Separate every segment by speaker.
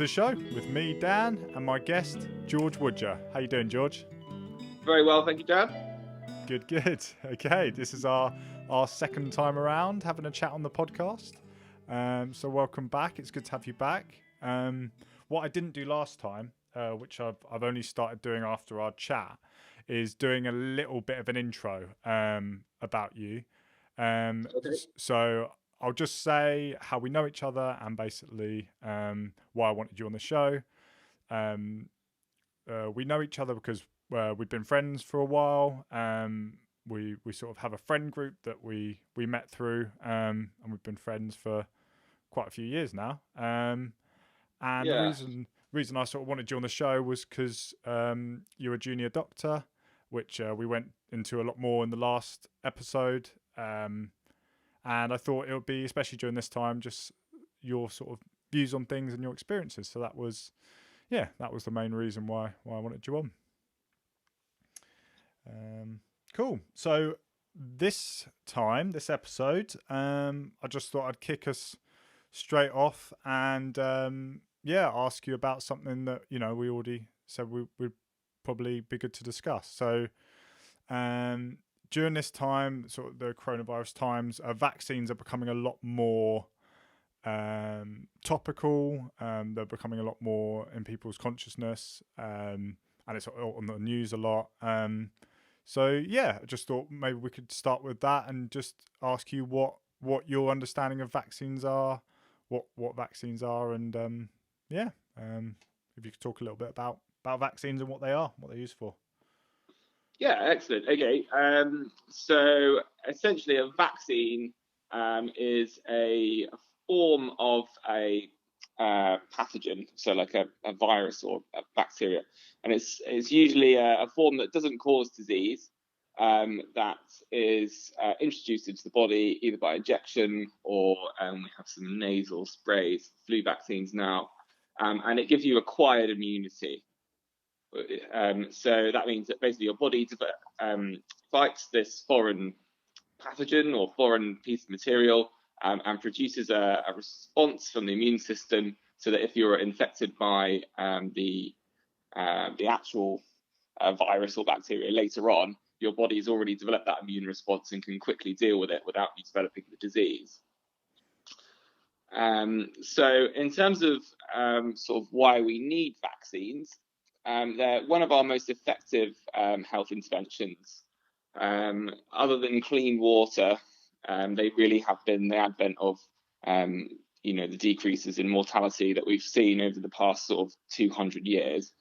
Speaker 1: the show with me, Dan, and my guest, George Woodger. How you doing, George?
Speaker 2: Very well, thank you, Dan.
Speaker 1: Good. Okay, this is our second time around having a chat on the podcast. So welcome back. It's good to have you back. What I didn't do last time, which I've only started doing after our chat, is doing a little bit of an intro about you.
Speaker 2: Okay.
Speaker 1: So I'll just say how we know each other and basically why I wanted you on the show. We know each other because we've been friends for a while. We sort of have a friend group that we met through, and we've been friends for quite a few years now. And the reason I sort of wanted you on the show was because you're a junior doctor, which we went into a lot more in the last episode. And I thought it would be, especially during this time, just your sort of views on things and your experiences. So that was the main reason why I wanted you on. Cool. So this episode, I just thought I'd kick us straight off and ask you about something that we already said would probably be good to discuss. So during this time, sort of the coronavirus times, vaccines are becoming a lot more topical. They're becoming a lot more in people's consciousness, and it's on the news a lot. I just thought maybe we could start with that and just ask you what your understanding of vaccines are, what vaccines are, and if you could talk a little bit about vaccines and what they are, what they're used for.
Speaker 2: Yeah, excellent. Okay, so essentially a vaccine is a form of a pathogen, so like a virus or a bacteria, and it's usually a form that doesn't cause disease, that is introduced into the body either by injection or we have some nasal sprays, flu vaccines now, and it gives you acquired immunity. So that means that basically your body fights this foreign pathogen or foreign piece of material and produces a response from the immune system, so that if you're infected by the actual virus or bacteria later on, your body's already developed that immune response and can quickly deal with it without you developing the disease. So in terms of sort of why we need vaccines, they're one of our most effective health interventions. Other than clean water, they really have been the advent of the decreases in mortality that we've seen over the past sort of 200 years,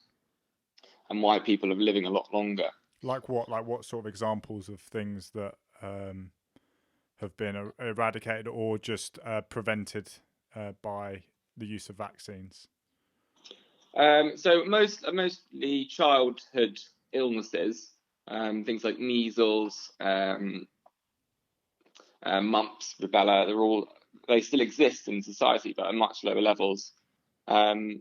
Speaker 2: and why people are living a lot longer.
Speaker 1: Like what sort of examples of things that have been eradicated or just prevented by the use of vaccines?
Speaker 2: So mostly childhood illnesses, things like measles, mumps, rubella. They still exist in society, but at much lower levels. The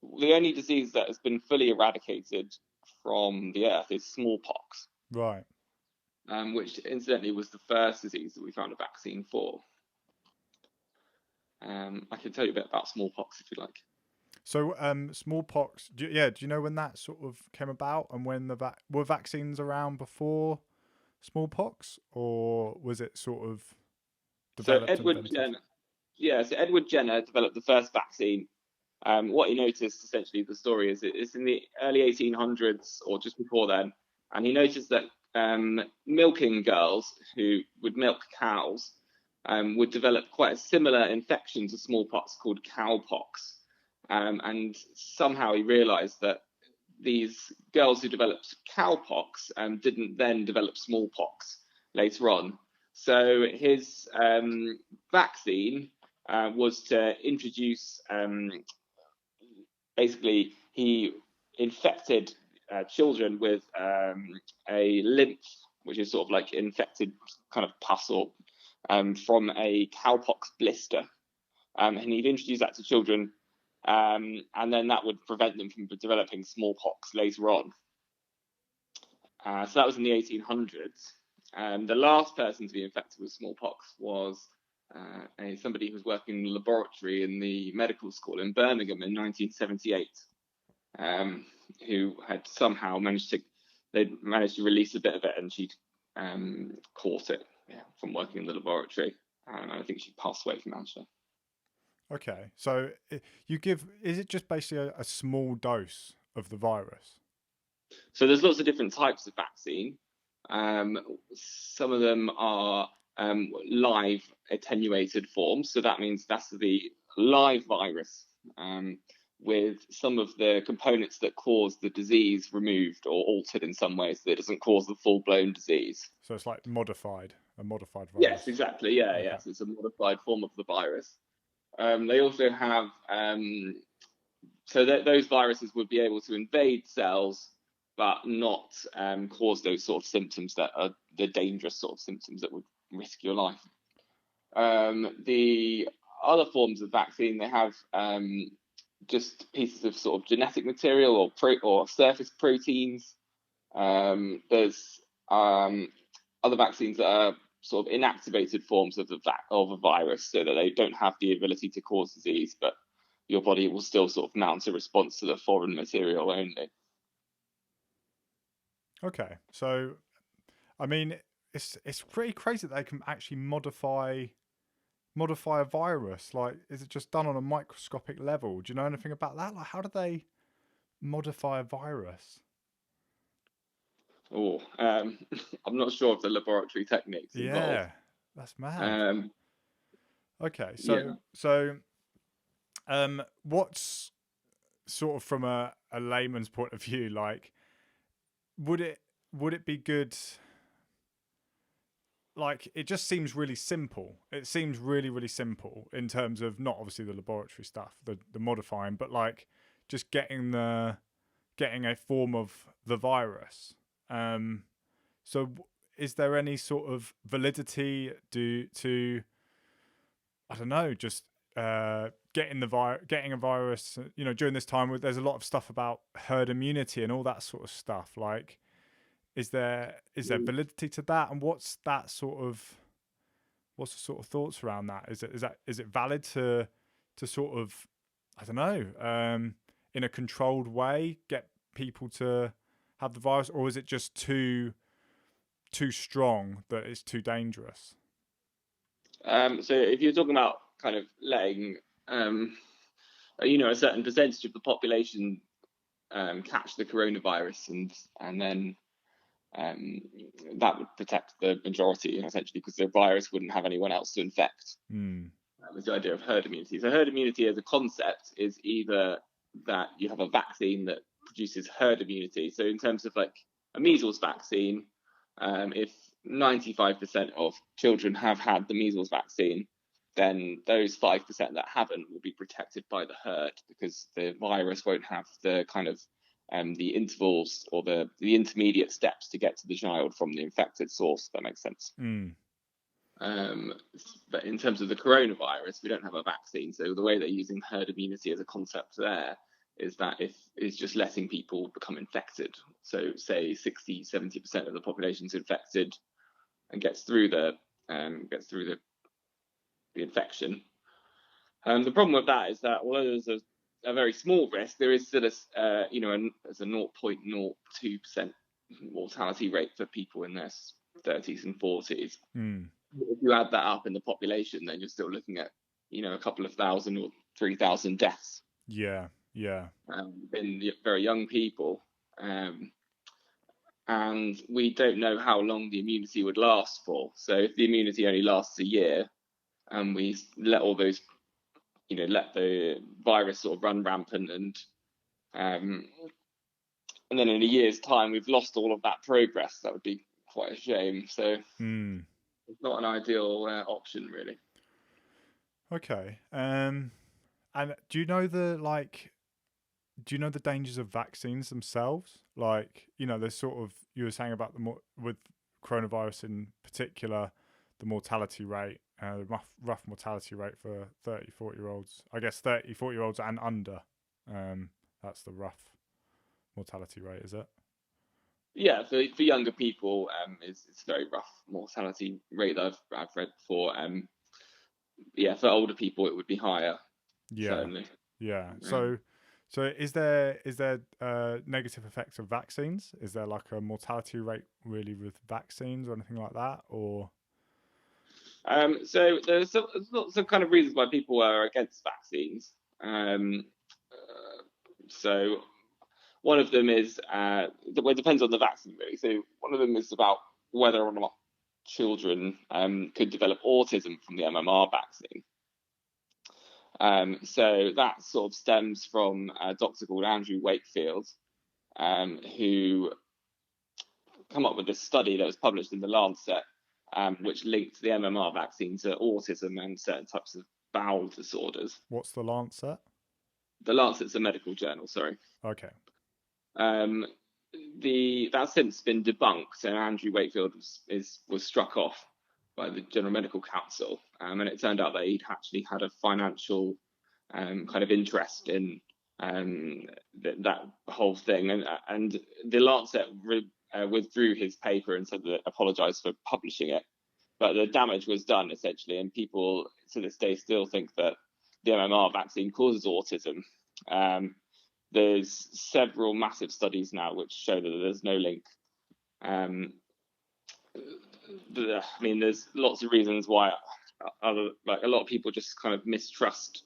Speaker 2: only disease that has been fully eradicated from the earth is smallpox.
Speaker 1: Right.
Speaker 2: Which incidentally was the first disease that we found a vaccine for. I can tell you a bit about smallpox if you like.
Speaker 1: So smallpox, do you know when that sort of came about, and when were vaccines around before smallpox, or was it sort of developed?
Speaker 2: So Edward Jenner developed the first vaccine. What he noticed, essentially, the story is it's in the early 1800s or just before then, and he noticed that milking girls who would milk cows would develop quite a similar infection to smallpox called cowpox. And somehow he realized that these girls who developed cowpox didn't then develop smallpox later on. So his vaccine was to introduce, basically, he infected children with a lymph, which is sort of like infected kind of pus or from a cowpox blister. And he'd introduce that to children, and then that would prevent them from developing smallpox later on. So that was in the 1800s. The last person to be infected with smallpox was somebody who was working in the laboratory in the medical school in Birmingham in 1978, who had somehow they'd managed to release a bit of it, and she'd caught it from working in the laboratory. And I think she passed away from that.
Speaker 1: Okay, so is it just basically a small dose of the virus?
Speaker 2: So there's lots of different types of vaccine. Some of them are live attenuated forms. So that means that's the live virus with some of the components that cause the disease removed or altered in some way so that it doesn't cause the full-blown disease.
Speaker 1: So it's like a modified virus.
Speaker 2: Yes, exactly. Yeah, okay. Yes, it's a modified form of the virus. They also have, so that those viruses would be able to invade cells but not cause those sort of symptoms that are the dangerous sort of symptoms that would risk your life. The other forms of vaccine, they have just pieces of sort of genetic material or surface proteins. There's other vaccines that are sort of inactivated forms of a virus, so that they don't have the ability to cause disease, but your body will still sort of mount a response to the foreign material only.
Speaker 1: Okay, so I mean, it's pretty crazy that they can actually modify a virus. Like, is it just done on a microscopic level? Do you know anything about that? Like, how do they modify a virus?
Speaker 2: Oh, I'm not sure of the laboratory techniques involved.
Speaker 1: Yeah, that's mad. Okay, what's sort of from a layman's point of view, like, would it be good? Like, it just seems really simple. It seems really, really simple in terms of not obviously the laboratory stuff, the modifying, but like just getting a form of the virus. So is there any sort of validity to I don't know, just getting a virus? You know, during this time, there's a lot of stuff about herd immunity and all that sort of stuff. Like, is there validity to that, and what's the sort of thoughts around that? Is it valid to sort of, I don't know, in a controlled way get people to have the virus, or is it just too strong that it's too dangerous?
Speaker 2: So if you're talking about kind of letting a certain percentage of the population catch the coronavirus, and then that would protect the majority essentially, because the virus wouldn't have anyone else to infect. That was the idea of herd immunity. So herd immunity as a concept is either that you have a vaccine that produces herd immunity. So in terms of like a measles vaccine, if 95% of children have had the measles vaccine, then those 5% that haven't will be protected by the herd, because the virus won't have the kind of the intervals or the intermediate steps to get to the child from the infected source. If that makes sense. But in terms of the coronavirus, we don't have a vaccine. So the way they're using herd immunity as a concept there is that if it's just letting people become infected. So say 60-70% of the population's infected and gets through the infection. The problem with that is that although there's a very small risk, there is still there's a 0.02% mortality rate for people in their 30s and 40s. If you add that up in the population, then you're still looking at a couple of thousand or 3,000 deaths.
Speaker 1: Yeah.
Speaker 2: In very young people, and we don't know how long the immunity would last for. So if the immunity only lasts a year, and we let all those, let the virus sort of run rampant, and then in a year's time we've lost all of that progress, that would be quite a shame. So it's not an ideal option, really.
Speaker 1: Okay. And do you know the dangers of vaccines themselves? Like, there's sort of, you were saying about with coronavirus in particular, the mortality rate, the rough mortality rate for 30, 40-year-olds. I guess 30, 40-year-olds and under. That's the rough mortality rate, is it?
Speaker 2: Yeah, for younger people, it's a very rough mortality rate that I've read before. for older people it would be higher,
Speaker 1: Yeah.
Speaker 2: certainly.
Speaker 1: Yeah.
Speaker 2: Um,
Speaker 1: So is there negative effects of vaccines? Is there like a mortality rate really with vaccines or anything like that? Or
Speaker 2: so there's lots of kind of reasons why people are against vaccines. So one of them is well, it depends on the vaccine really. So one of them is about whether or not children could develop autism from the MMR vaccine. So that sort of stems from a doctor called Andrew Wakefield, who come up with this study that was published in the Lancet, which linked the MMR vaccine to autism and certain types of bowel disorders.
Speaker 1: what's the Lancet?
Speaker 2: The Lancet's a medical journal, sorry.
Speaker 1: Okay.
Speaker 2: Um, that's since been debunked, and Andrew Wakefield was struck off by the General Medical Council, and it turned out that he'd actually had a financial kind of interest in that whole thing, and the Lancet withdrew his paper and said that apologised for publishing it, but the damage was done essentially, and people to this day still think that the MMR vaccine causes autism. There's several massive studies now which show that there's no link. I mean, there's lots of reasons why a lot of people just kind of mistrust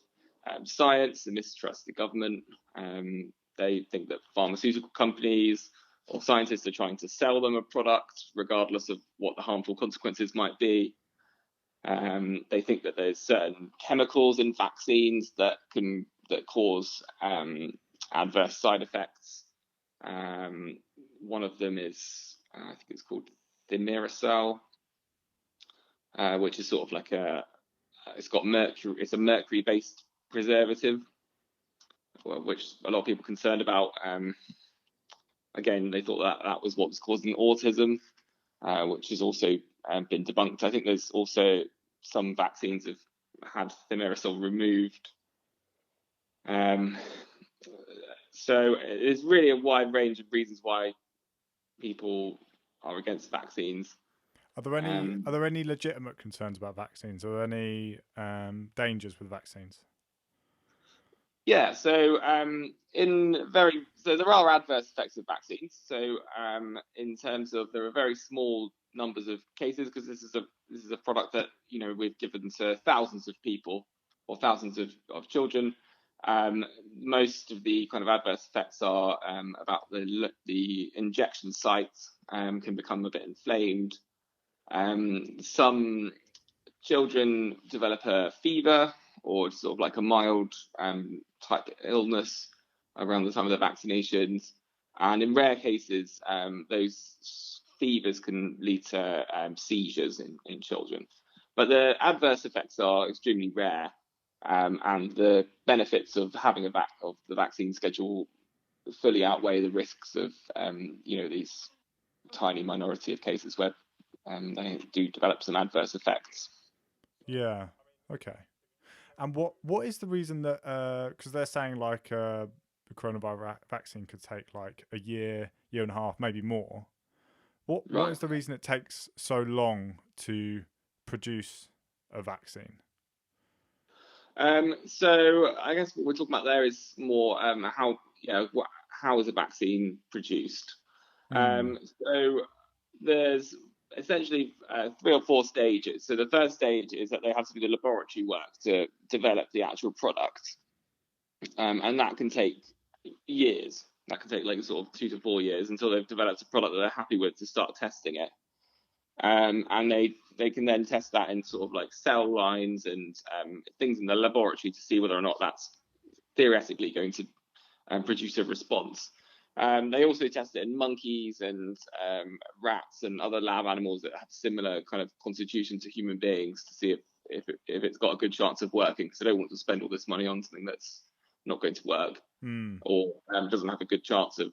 Speaker 2: science and mistrust the government. They think that pharmaceutical companies or scientists are trying to sell them a product, regardless of what the harmful consequences might be. They think that there's certain chemicals in vaccines that cause adverse side effects. One of them is, I think it's called thimerosal, which is sort of like it's got mercury. It's a mercury-based preservative, which a lot of people are concerned about. Again, they thought that was what was causing autism, which has also been debunked. I think there's also some vaccines have had thimerosal removed. So it's really a wide range of reasons why people are against vaccines.
Speaker 1: Are there any legitimate concerns about vaccines? Are there any dangers with vaccines?
Speaker 2: Yeah, so there are adverse effects of vaccines. So in terms of there are very small numbers of cases, because this is a product that we've given to thousands of people or thousands of children. Most of the kind of adverse effects are about the injection sites can become a bit inflamed. Some children develop a fever or sort of like a mild type illness around the time of the vaccinations. And in rare cases, those fevers can lead to seizures in children. But the adverse effects are extremely rare. And the benefits of having of the vaccine schedule fully outweigh the risks of these tiny minority of cases where they do develop some adverse effects.
Speaker 1: Yeah. Okay. And what is the reason that because they're saying like the coronavirus vaccine could take like a year and a half, maybe more. What
Speaker 2: Right.
Speaker 1: is the reason it takes so long to produce a vaccine?
Speaker 2: So I guess what we're talking about there is more how is a vaccine produced.
Speaker 1: Hmm.
Speaker 2: So there's essentially 3 or 4 stages. So the first stage is that they have to do the laboratory work to develop the actual product, and that can take years. That can take like sort of 2 to 4 years until they've developed a product that they're happy with to start testing it. And they can then test that in sort of like cell lines and things in the laboratory to see whether or not that's theoretically going to produce a response. They also test it in monkeys and rats and other lab animals that have similar kind of constitution to human beings to see if it's got a good chance of working, because they don't want to spend all this money on something that's not going to work
Speaker 1: Hmm.
Speaker 2: or doesn't have a good chance of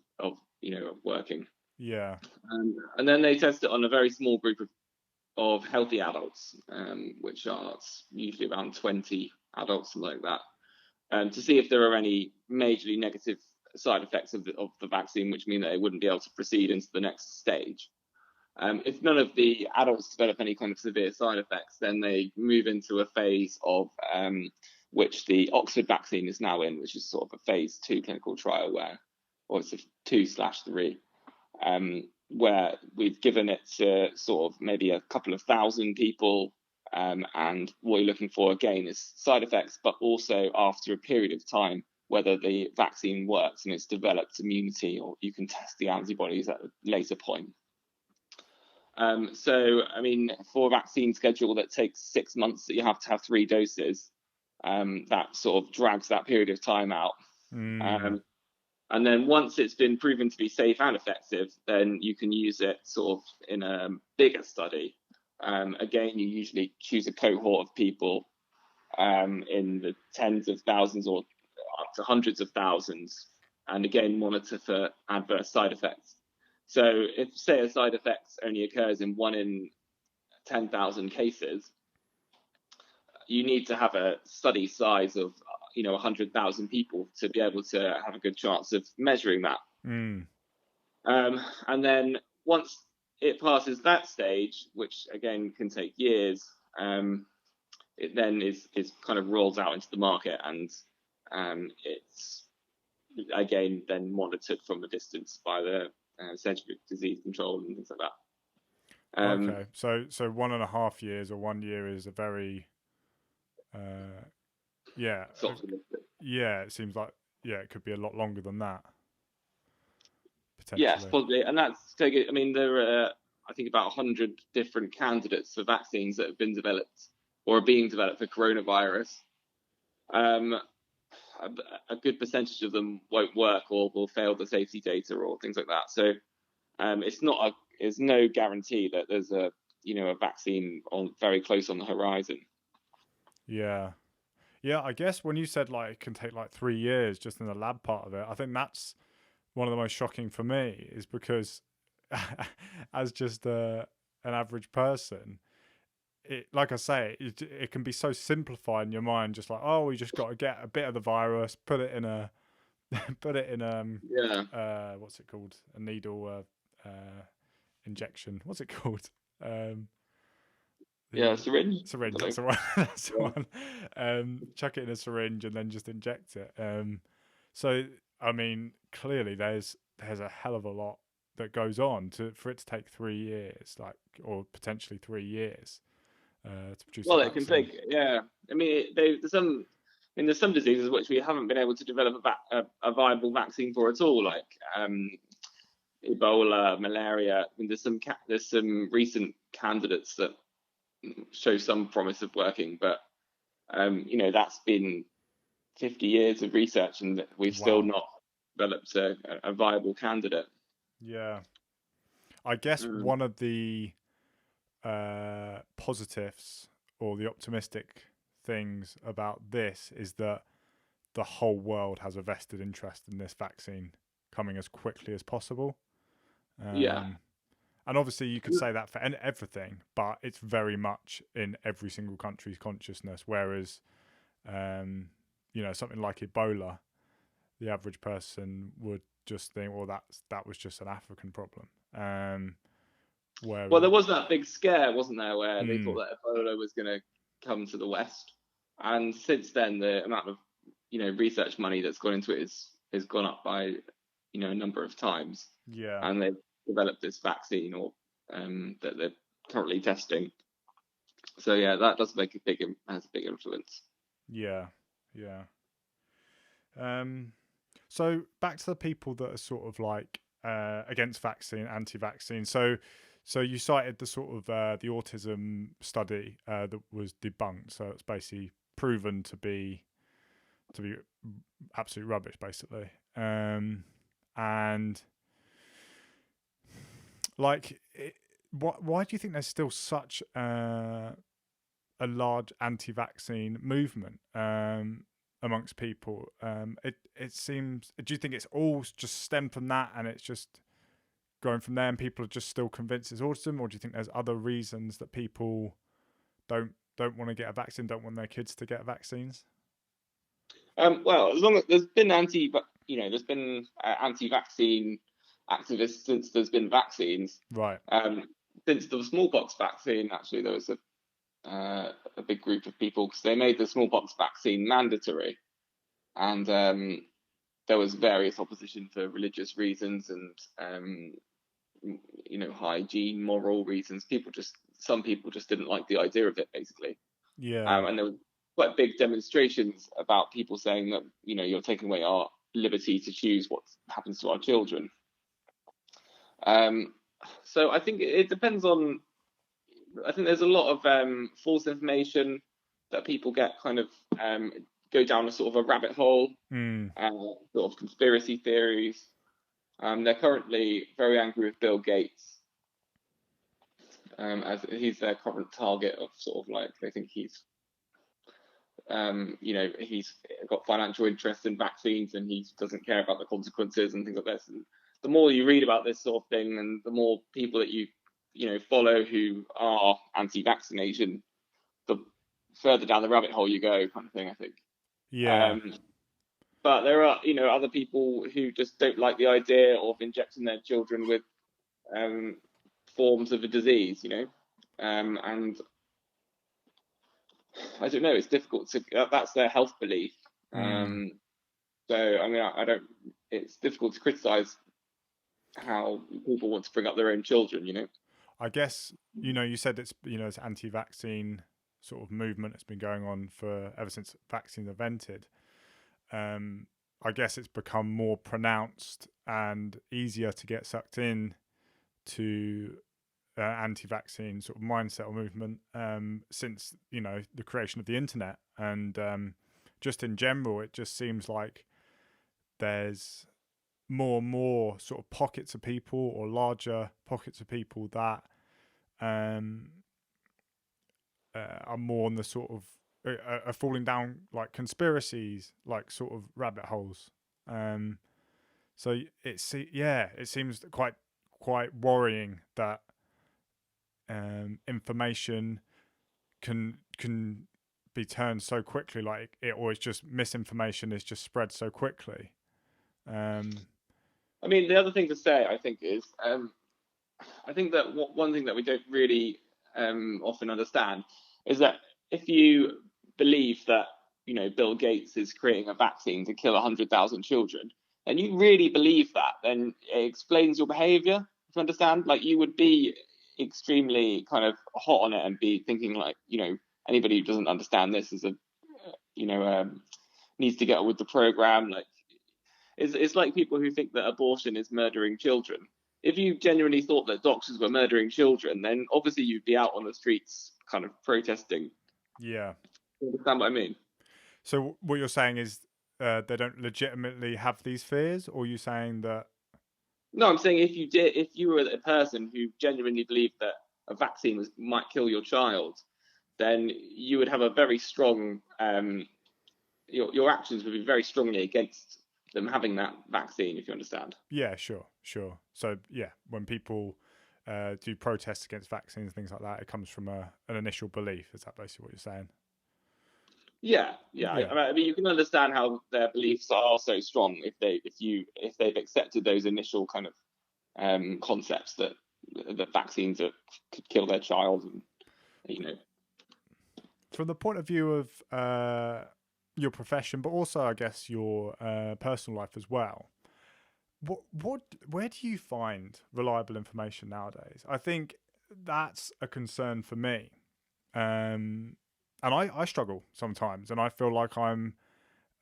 Speaker 2: working.
Speaker 1: Yeah.
Speaker 2: And then they test it on a very small group of healthy adults, which are usually around 20 adults, something like that, to see if there are any majorly negative side effects of the vaccine, which mean that they wouldn't be able to proceed into the next stage. If none of the adults develop any kind of severe side effects, then they move into a phase of which the Oxford vaccine is now in, which is sort of a phase 2 clinical trial or it's a 2/3, where we've given it to sort of maybe a couple of thousand people. And what you're looking for again is side effects, but also after a period of time, whether the vaccine works and it's developed immunity, or you can test the antibodies at a later point. So, I mean, for a vaccine schedule that takes 6 months, that you have to have 3 doses, that sort of drags that period of time out. And then once it's been proven to be safe and effective, then you can use it sort of in a bigger study. Again, you usually choose a cohort of people in the tens of thousands or up to hundreds of thousands, and again, monitor for adverse side effects. So if, say, a side effect only occurs in 1 in 10,000 cases, you need to have a study size of 100,000 people to be able to have a good chance of measuring that. And then once it passes that stage, which again can take years, it then is kind of rolled out into the market, and it's again then monitored from a distance by the Centre for Disease Control and things like that.
Speaker 1: Okay, so 1.5 years or 1 year is a very it seems like it could be a lot longer than that, potentially.
Speaker 2: Yes, possibly, and that's taking. I mean, there are I think about 100 different candidates for vaccines that have been developed or are being developed for coronavirus. A good percentage of them won't work or will fail the safety data or things like that. So it's no guarantee that there's a vaccine very close on the horizon.
Speaker 1: Yeah, I guess when you said like it can take like 3 years just in the lab part of it, I think that's one of the most shocking for me, is because as just an average person, like I say, it can be so simplified in your mind, just like, oh, we just got to get a bit of the virus, put it in what's it called, a needle injection, what's it called,
Speaker 2: syringe.
Speaker 1: That's the one. That's the one. Chuck it in a syringe and then just inject it. So I mean, clearly there's a hell of a lot that goes on for it to take 3 years, or potentially 3 years to produce.
Speaker 2: Well, it can take. Yeah, I mean, there's some diseases which we haven't been able to develop a viable vaccine for at all, like Ebola, malaria. I mean, there's some recent candidates that show some promise of working, but that's been 50 years of research, and we've still not developed a viable candidate.
Speaker 1: Yeah, I guess one of the positives or the optimistic things about this is that the whole world has a vested interest in this vaccine coming as quickly as possible. And obviously you could say that for everything, but it's very much in every single country's consciousness. Whereas, something like Ebola, the average person would just think, well, that was just an African problem.
Speaker 2: Well, there was that big scare, wasn't there, where they thought that Ebola was going to come to the West, and since then the amount of research money that's gone into it has gone up by a number of times.
Speaker 1: Yeah,
Speaker 2: and they've developed this vaccine that they're currently testing. So yeah, that does has a big influence.
Speaker 1: Yeah. So back to the people that are sort of like against vaccine, anti-vaccine. So you cited the sort of the autism study that was debunked. So it's basically proven to be absolute rubbish, basically. And like, why do you think there's still such a large anti-vaccine movement amongst people? It seems. Do you think it's all just stemmed from that, and it's just going from there, and people are just still convinced it's autism, or do you think there's other reasons that people don't want to get a vaccine, don't want their kids to get vaccines?
Speaker 2: Well, as long as there's been there's been anti-vaccine activists since there's been vaccines.
Speaker 1: Right.
Speaker 2: since the smallpox vaccine, actually, there was a big group of people because they made the smallpox vaccine mandatory, and there was various opposition for religious reasons and hygiene, moral reasons. Some people just didn't like the idea of it, basically.
Speaker 1: Yeah.
Speaker 2: And there were quite big demonstrations about people saying that you're taking away our liberty to choose what happens to our children. So I think it depends on. I think there's a lot of false information that people get kind of go down a sort of a rabbit hole, sort of conspiracy theories. They're currently very angry with Bill Gates, as he's their current target of sort of like they think he's got financial interest in vaccines and he doesn't care about the consequences and things like this. And the more you read about this sort of thing, and the more people that you follow who are anti-vaccination, the further down the rabbit hole you go, kind of thing, I think.
Speaker 1: Yeah.
Speaker 2: But there are other people who just don't like the idea of injecting their children with forms of a disease, and I don't know. It's difficult to. That's their health belief. So I mean, I don't. It's difficult to criticize how people want to bring up their own children.
Speaker 1: I guess you said it's anti-vaccine sort of movement that's been going on for ever since vaccines are invented. I guess it's become more pronounced and easier to get sucked in to anti-vaccine sort of mindset or movement since the creation of the internet, and just in general it just seems like there's more and more sort of pockets of people or larger pockets of people that are more on the sort of are falling down like conspiracies, like sort of rabbit holes. So it seems quite worrying that information can be turned so quickly, like it always just misinformation is just spread so quickly.
Speaker 2: I mean, the other thing to say, I think, is I think that one thing that we don't really often understand is that if you believe that Bill Gates is creating a vaccine to kill 100,000 children, and you really believe that, then it explains your behavior. If you understand, like you would be extremely kind of hot on it and be thinking like anybody who doesn't understand this is needs to get with the program. Like it's like people who think that abortion is murdering children. If you genuinely thought that doctors were murdering children, then obviously you'd be out on the streets kind of protesting.
Speaker 1: Yeah.
Speaker 2: You understand what I mean?
Speaker 1: So what you're saying is they don't legitimately have these fears, or are you saying that?
Speaker 2: No, I'm saying if you were a person who genuinely believed that a vaccine might kill your child, then you would have a very strong your actions would be very strongly against them having that vaccine, if you understand.
Speaker 1: Yeah, sure. So yeah, when people do protests against vaccines, things like that, it comes from an initial belief. Is that basically what you're saying?
Speaker 2: Yeah. I mean, you can understand how their beliefs are so strong if they've accepted those initial kind of concepts that vaccines could kill their child, and
Speaker 1: From the point of view of your profession, but also I guess your personal life as well. Where do you find reliable information nowadays? I think that's a concern for me. And I struggle sometimes, and I feel like I'm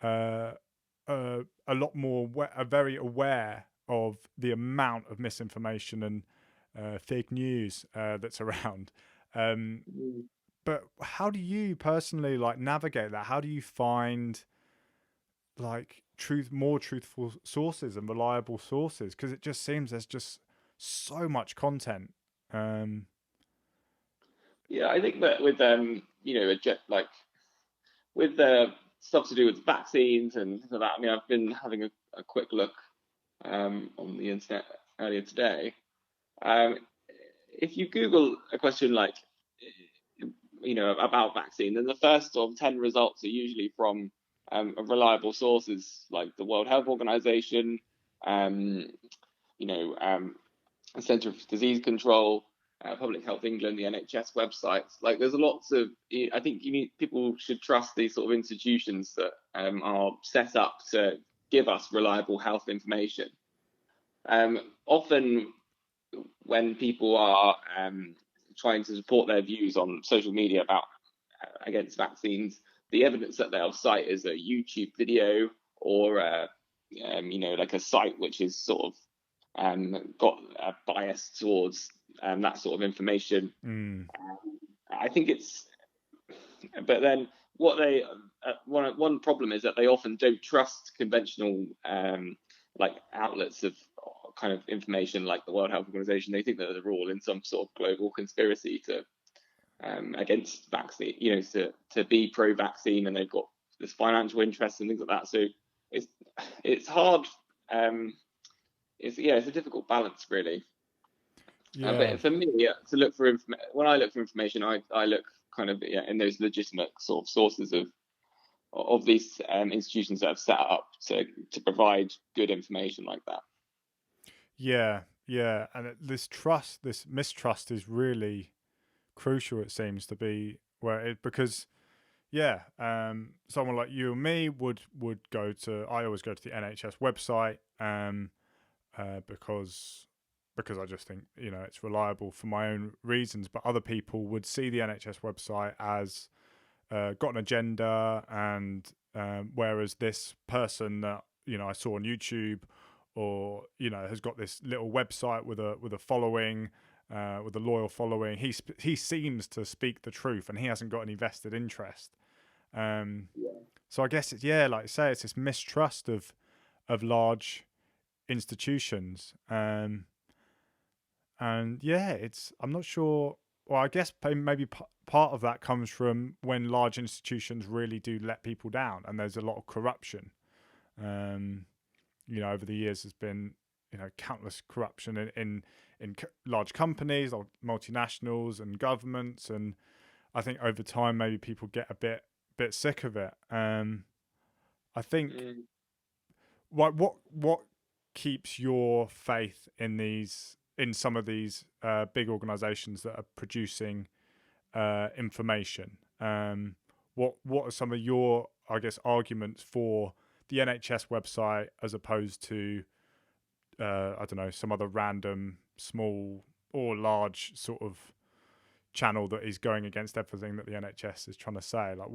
Speaker 1: a lot more very aware of the amount of misinformation and fake news that's around. But how do you personally like navigate that? How do you find like more truthful sources and reliable sources? Because it just seems there's just so much content.
Speaker 2: Yeah, I think that with like with the stuff to do with vaccines and things like that. I mean, I've been having a quick look on the internet earlier today. If you Google a question like about vaccine, then the first sort of 10 results are usually from reliable sources like the World Health Organization, Center for Disease Control. Public Health England, the NHS websites. Like, there's lots of. I think people should trust these sort of institutions that are set up to give us reliable health information. Often, when people are trying to support their views on social media about against vaccines, the evidence that they'll cite is a YouTube video or like a site which is sort of got a bias towards that sort of information. I think but then what they one problem is that they often don't trust conventional like outlets of kind of information like the World Health Organization. They think that they're all in some sort of global conspiracy to against vaccine, to be pro-vaccine, and they've got this financial interest and things like that. So it's hard. It's a difficult balance, really. But for me, to look for when I look for information, I look kind of in those legitimate sort of sources of these institutions that have set up to provide good information like that.
Speaker 1: Yeah, and this mistrust is really crucial. It seems to be because someone like you and me would go to. I always go to the NHS website because I just think it's reliable for my own reasons. But other people would see the NHS website as got an agenda, and whereas this person that I saw on YouTube, or has got this little website with a following, with a loyal following, he seems to speak the truth, and he hasn't got any vested interest. So I guess like you say, it's this mistrust of large institutions, and I'm not sure. Well, I guess maybe part of that comes from when large institutions really do let people down, and there's a lot of corruption. Over the years, there's been countless corruption in large companies, or multinationals, and governments, and I think over time maybe people get a bit sick of it. I think what keeps your faith in some of these big organisations that are producing information? What are some of your, I guess, arguments for the NHS website as opposed to I don't know, some other random small or large sort of channel that is going against everything that the NHS is trying to say? Like,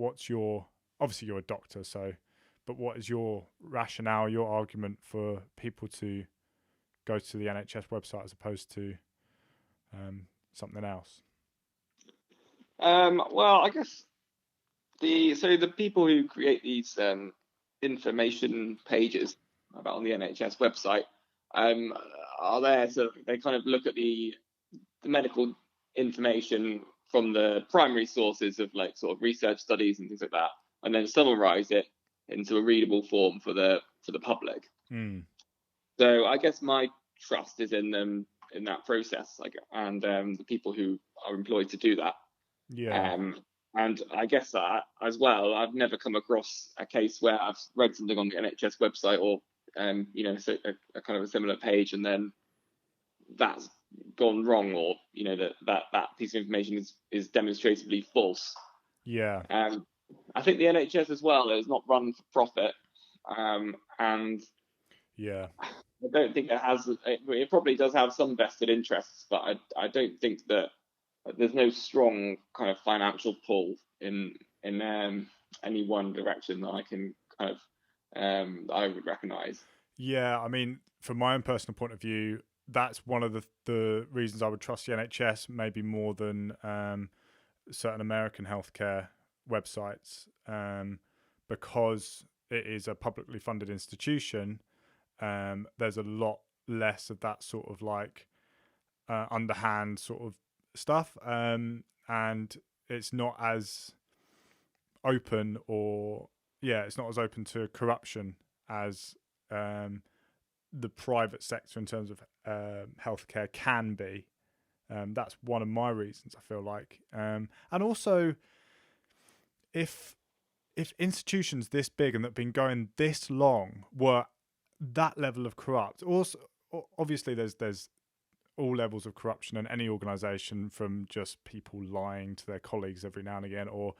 Speaker 1: obviously you're a doctor, but what is your rationale, your argument for people to go to the NHS website as opposed to something else?
Speaker 2: Well, I guess the people who create these information pages about on the NHS website are there, so they kind of look at the medical information from the primary sources of like sort of research studies and things like that, and then summarize it into a readable form for the public. So I guess my trust is in them, in that process, and the people who are employed to do that. And I guess that as well, I've never come across a case where I've read something on the NHS website or so a kind of a similar page, and then that's gone wrong, or that piece of information is demonstratively false. I think the NHS as well is not run for profit, and I don't think it probably does have some vested interests, but I don't think that there's no strong kind of financial pull in any one direction that I can kind of I would recognise.
Speaker 1: I mean, from my own personal point of view, that's one of the reasons I would trust the NHS maybe more than certain American healthcare websites, because it is a publicly funded institution. There's a lot less of that sort of like underhand sort of stuff, and it's not as open, or it's not as open to corruption as the private sector in terms of healthcare can be. That's one of my reasons, I feel like, and also if institutions this big and that have been going this long were that level of corrupt, also obviously there's all levels of corruption in any organization, from just people lying to their colleagues every now and again, or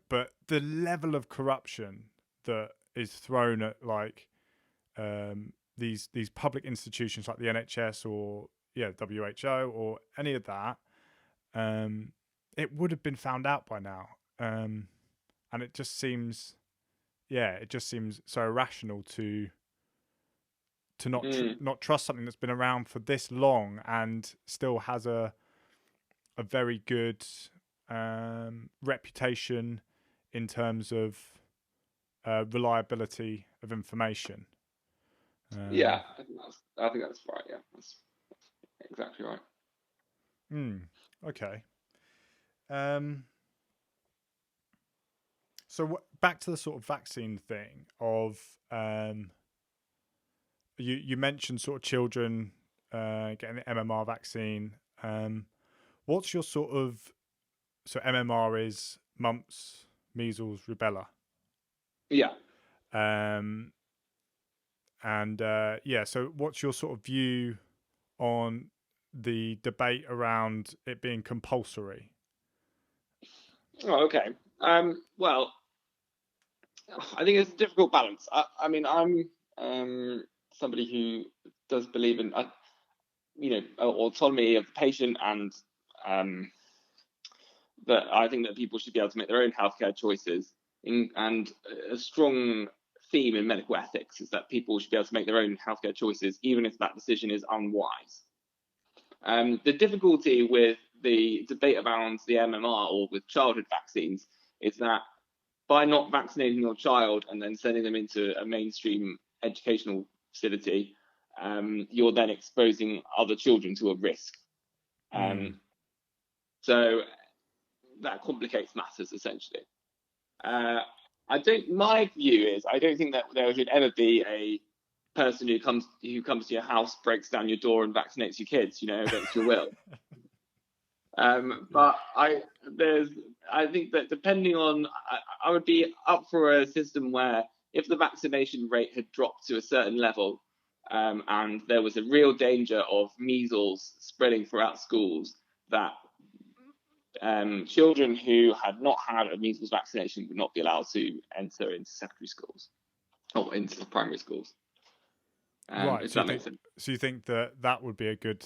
Speaker 1: but the level of corruption that is thrown at like these public institutions like the NHS or WHO or any of that, it would have been found out by now. And it just seems so irrational to not trust something that's been around for this long and still has a very good reputation in terms of reliability of information.
Speaker 2: Yeah, I think that's right. Yeah, that's exactly right.
Speaker 1: Okay. So back to the sort of vaccine thing of you mentioned sort of children getting the MMR vaccine. What's your sort of, so MMR is mumps, measles, rubella.
Speaker 2: Yeah.
Speaker 1: So what's your sort of view on the debate around it being compulsory?
Speaker 2: Oh, okay. Well, I think it's a difficult balance. I mean, I'm somebody who does believe in, autonomy of the patient, and that I think that people should be able to make their own healthcare choices. And a strong theme in medical ethics is that people should be able to make their own healthcare choices, even if that decision is unwise. The difficulty with the debate around the MMR or with childhood vaccines is that by not vaccinating your child and then sending them into a mainstream educational facility, you're then exposing other children to a risk. So that complicates matters, essentially. My view is, I don't think that there should ever be a person who comes to your house, breaks down your door, and vaccinates your kids, against your will. But I think that depending on, I would be up for a system where if the vaccination rate had dropped to a certain level, and there was a real danger of measles spreading throughout schools, that children who had not had a measles vaccination would not be allowed to enter into secondary schools or into primary schools.
Speaker 1: Right.
Speaker 2: If that makes sense.
Speaker 1: So you think that would be a good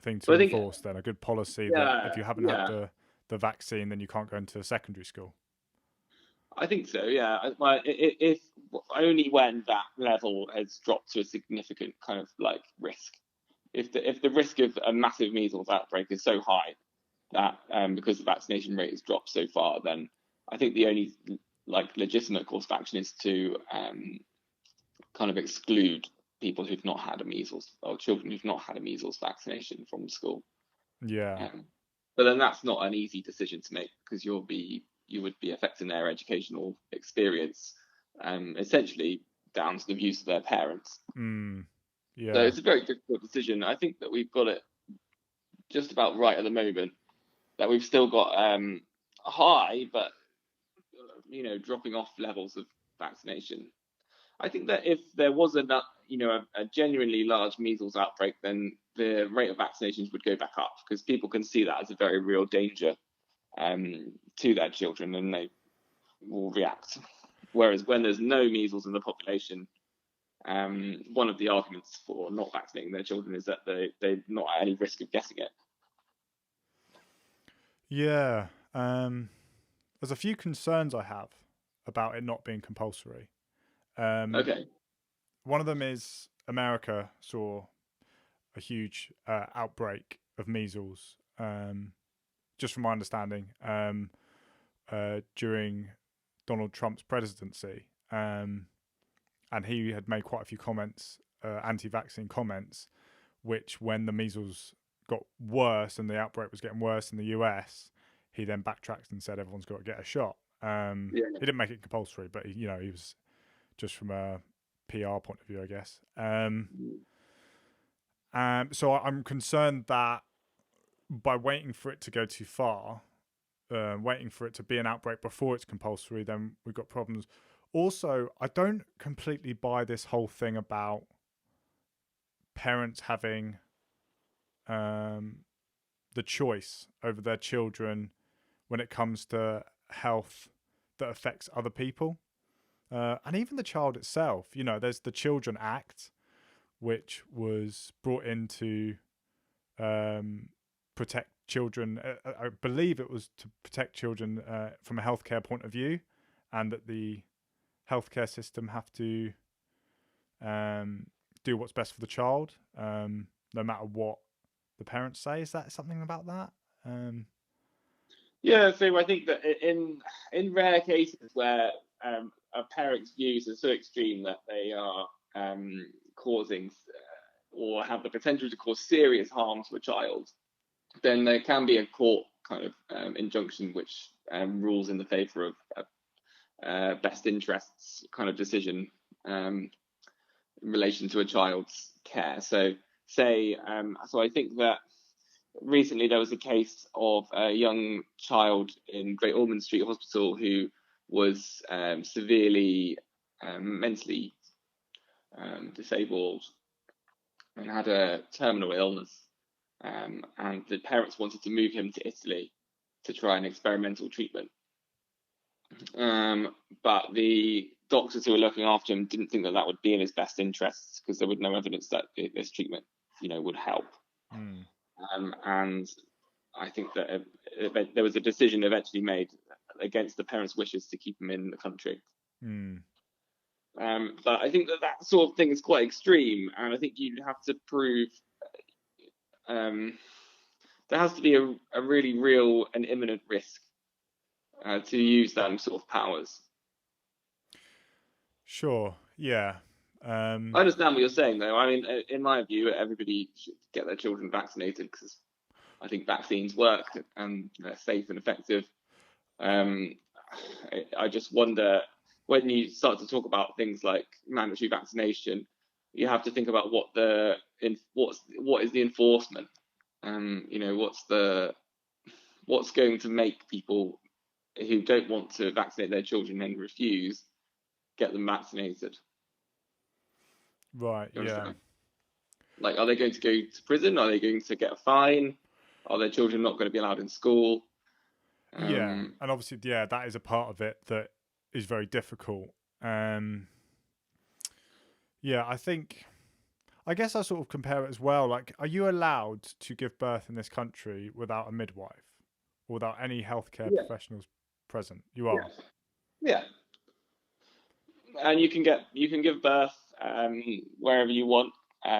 Speaker 1: thing to enforce then, a good policy, that if you haven't had the vaccine, then you can't go into secondary school?
Speaker 2: I think so, yeah. If only when that level has dropped to a significant kind of like risk. If the risk of a massive measles outbreak is so high that because the vaccination rate has dropped so far, then I think the only legitimate course of action is to kind of exclude people who've not had a measles, or children who've not had a measles vaccination from school.
Speaker 1: Yeah.
Speaker 2: But then that's not an easy decision to make, because you would be affecting their educational experience, essentially down to the views of their parents.
Speaker 1: Yeah.
Speaker 2: So it's a very difficult decision. I think that we've got it just about right at the moment, that we've still got high, but dropping off levels of vaccination. I think that if there was a genuinely large measles outbreak, then the rate of vaccinations would go back up, because people can see that as a very real danger to their children, and they will react. Whereas when there's no measles in the population, one of the arguments for not vaccinating their children is that they're not at any risk of getting it.
Speaker 1: Yeah. There's a few concerns I have about it not being compulsory.
Speaker 2: Okay.
Speaker 1: One of them is America saw a huge outbreak of measles, just from my understanding, during Donald Trump's presidency. And he had made quite a few comments, anti-vaccine comments, which when the measles got worse and the outbreak was getting worse in the US, he then backtracked and said everyone's got to get a shot. He didn't make it compulsory, but he was just from a PR point of view, I guess. So I'm concerned that by waiting for it to go too far, waiting for it to be an outbreak before it's compulsory, then we've got problems. Also, I don't completely buy this whole thing about parents having the choice over their children when it comes to health that affects other people, and even the child itself. You know, there's the Children Act, which was brought in to protect children. I believe it was to protect children from a healthcare point of view, and that the healthcare system have to do what's best for the child, no matter what the parents say. Is that something about that?
Speaker 2: Yeah, so I think that in rare cases where a parent's views are so extreme that they are causing or have the potential to cause serious harm to a child, then there can be a court kind of injunction which rules in the favour of best interests kind of decision in relation to a child's care. So so I think that recently there was a case of a young child in Great Ormond Street Hospital who was severely mentally disabled and had a terminal illness. And the parents wanted to move him to Italy to try an experimental treatment. But the doctors who were looking after him didn't think that that would be in his best interests because there was no evidence that this treatment, would help. And I think that there was a decision eventually made against the parents' wishes to keep him in the country. But I think that sort of thing is quite extreme, and I think you have to prove there has to be a really real and imminent risk to use them sort of powers.
Speaker 1: Sure. Yeah.
Speaker 2: I understand what you're saying, though. I mean, in my view, everybody should get their children vaccinated because I think vaccines work and they're safe and effective. I just wonder, when you start to talk about things like mandatory vaccination, you have to think about what is the enforcement. What's going to make people who don't want to vaccinate their children and refuse get them vaccinated.
Speaker 1: Right. Yeah.
Speaker 2: Like, are they going to go to prison? Are they going to get a fine? Are their children not going to be allowed in school?
Speaker 1: Yeah, and obviously, yeah, that is a part of it that is very difficult. Yeah, I guess I sort of compare it as well. Like, are you allowed to give birth in this country without a midwife, or without any healthcare professionals present? You are.
Speaker 2: Yeah. And you can give birth wherever you want.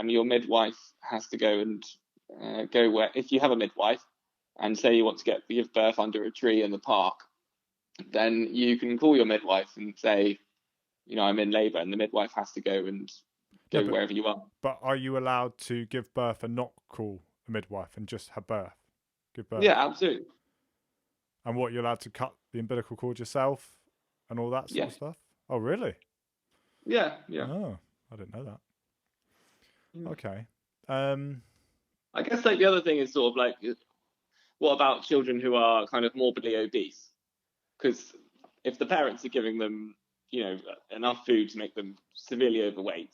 Speaker 2: Your midwife has to go and go where, if you have a midwife, and say you want to give birth under a tree in the park, then you can call your midwife and say, I'm in labour, and the midwife has to go and go wherever you are.
Speaker 1: But are you allowed to give birth and not call a midwife and just have birth? Give birth?
Speaker 2: Yeah, absolutely.
Speaker 1: And what, you're allowed to cut the umbilical cord yourself and all that sort of stuff? Oh, really?
Speaker 2: Yeah.
Speaker 1: Oh, I didn't know that. Okay.
Speaker 2: I guess like the other thing is sort of like, what about children who are kind of morbidly obese? Because if the parents are giving them, enough food to make them severely overweight,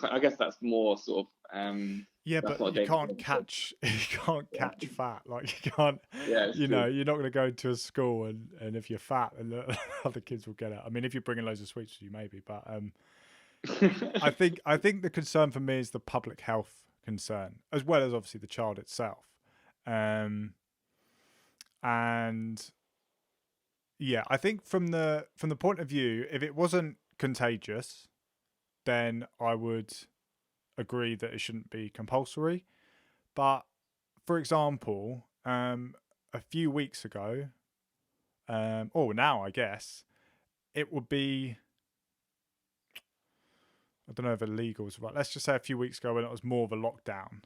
Speaker 2: I guess that's more sort of.
Speaker 1: Yeah, but you can't catch fat. Like, you can't.
Speaker 2: Yeah,
Speaker 1: you're not going to go into a school and if you're fat, and the other kids will get it. I mean, if you're bringing loads of sweets, you maybe. But I think the concern for me is the public health concern, as well as obviously the child itself. And yeah, I think from the point of view, if it wasn't contagious, then I would agree that it shouldn't be compulsory. But for example, a few weeks ago, or now I guess, it would be, I don't know if illegal is right. Let's just say a few weeks ago when it was more of a lockdown,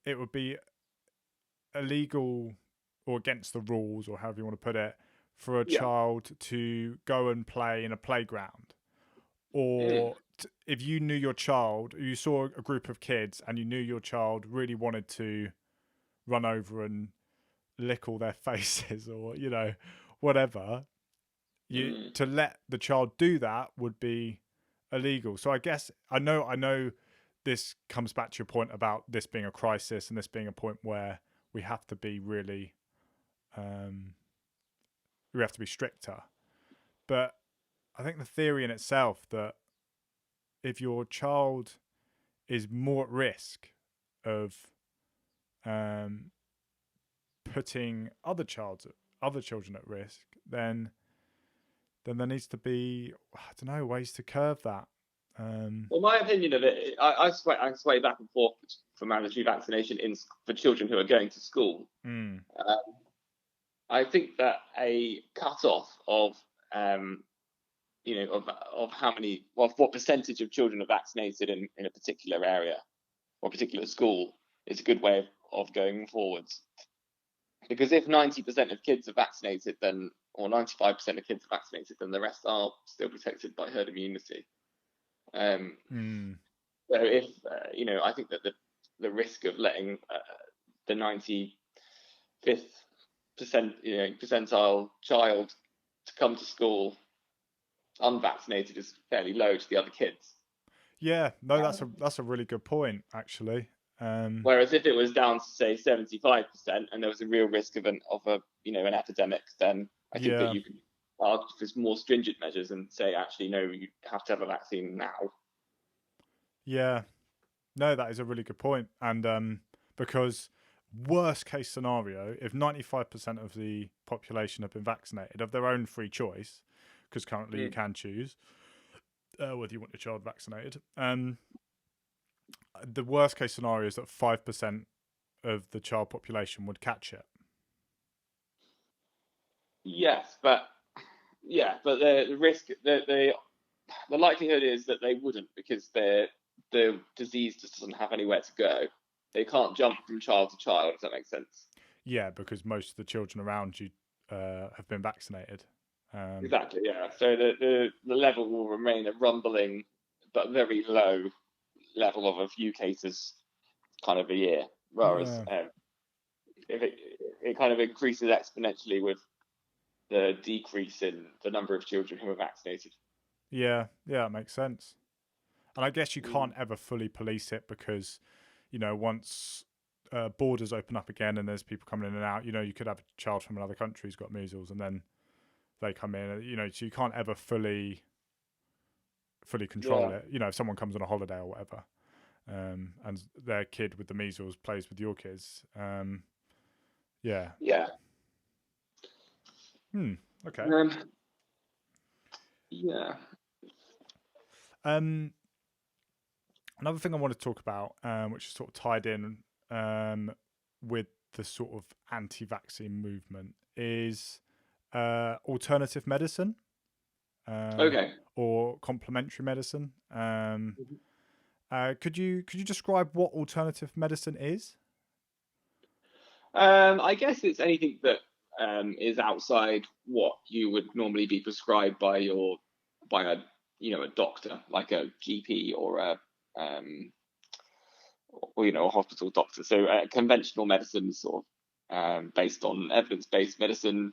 Speaker 1: it would be illegal or against the rules, or however you want to put it, for a child to go and play in a playground. Or if you knew your child, you saw a group of kids and you knew your child really wanted to run over and lick all their faces, or, whatever, to let the child do that would be illegal. So I guess I know this comes back to your point about this being a crisis and this being a point where we have to be really, we have to be stricter. But I think the theory in itself that if your child is more at risk of putting other children at risk, then there needs to be, I don't know, ways to curb that.
Speaker 2: Well, my opinion of it, I sway back and forth for mandatory vaccination for children who are going to school. I think that a cut-off of of how many, well, what percentage of children are vaccinated in a particular area or a particular school is a good way of going forwards. Because if 90% of kids are vaccinated, then, or 95% of kids are vaccinated, then the rest are still protected by herd immunity. So if I think that the risk of letting the 95th percentile child to come to school unvaccinated is fairly low to the other kids.
Speaker 1: Yeah, no, that's a really good point, actually.
Speaker 2: Whereas if it was down to say 75% and there was a real risk of an epidemic, then I think that you can argue for more stringent measures and say, actually, no, you have to have a vaccine now.
Speaker 1: Yeah, no, that is a really good point. And because worst case scenario, if 95% of the population have been vaccinated of their own free choice, because currently you can choose whether you want your child vaccinated, the worst case scenario is that 5% of the child population would catch it.
Speaker 2: Yes, but the risk, the likelihood is that they wouldn't, because the disease just doesn't have anywhere to go. They can't jump from child to child, if that makes sense.
Speaker 1: Yeah, because most of the children around you have been vaccinated.
Speaker 2: Exactly, yeah. So the level will remain a rumbling but very low level of a few cases kind of a year, whereas if it kind of increases exponentially with the decrease in the number of children who are vaccinated.
Speaker 1: Yeah, that makes sense. And I guess you can't ever fully police it because, once borders open up again and there's people coming in and out, you could have a child from another country who's got measles and then they come in, so you can't ever fully control it. If someone comes on a holiday or whatever, and their kid with the measles plays with your kids, yeah. Okay.
Speaker 2: Yeah.
Speaker 1: Another thing I want to talk about, which is sort of tied in with the sort of anti-vaccine movement, is alternative medicine. Or complementary medicine. Could you describe what alternative medicine is?
Speaker 2: I guess it's anything that is outside what you would normally be prescribed by a doctor, like a GP or a hospital doctor. So conventional medicine, sort of based on evidence-based medicine,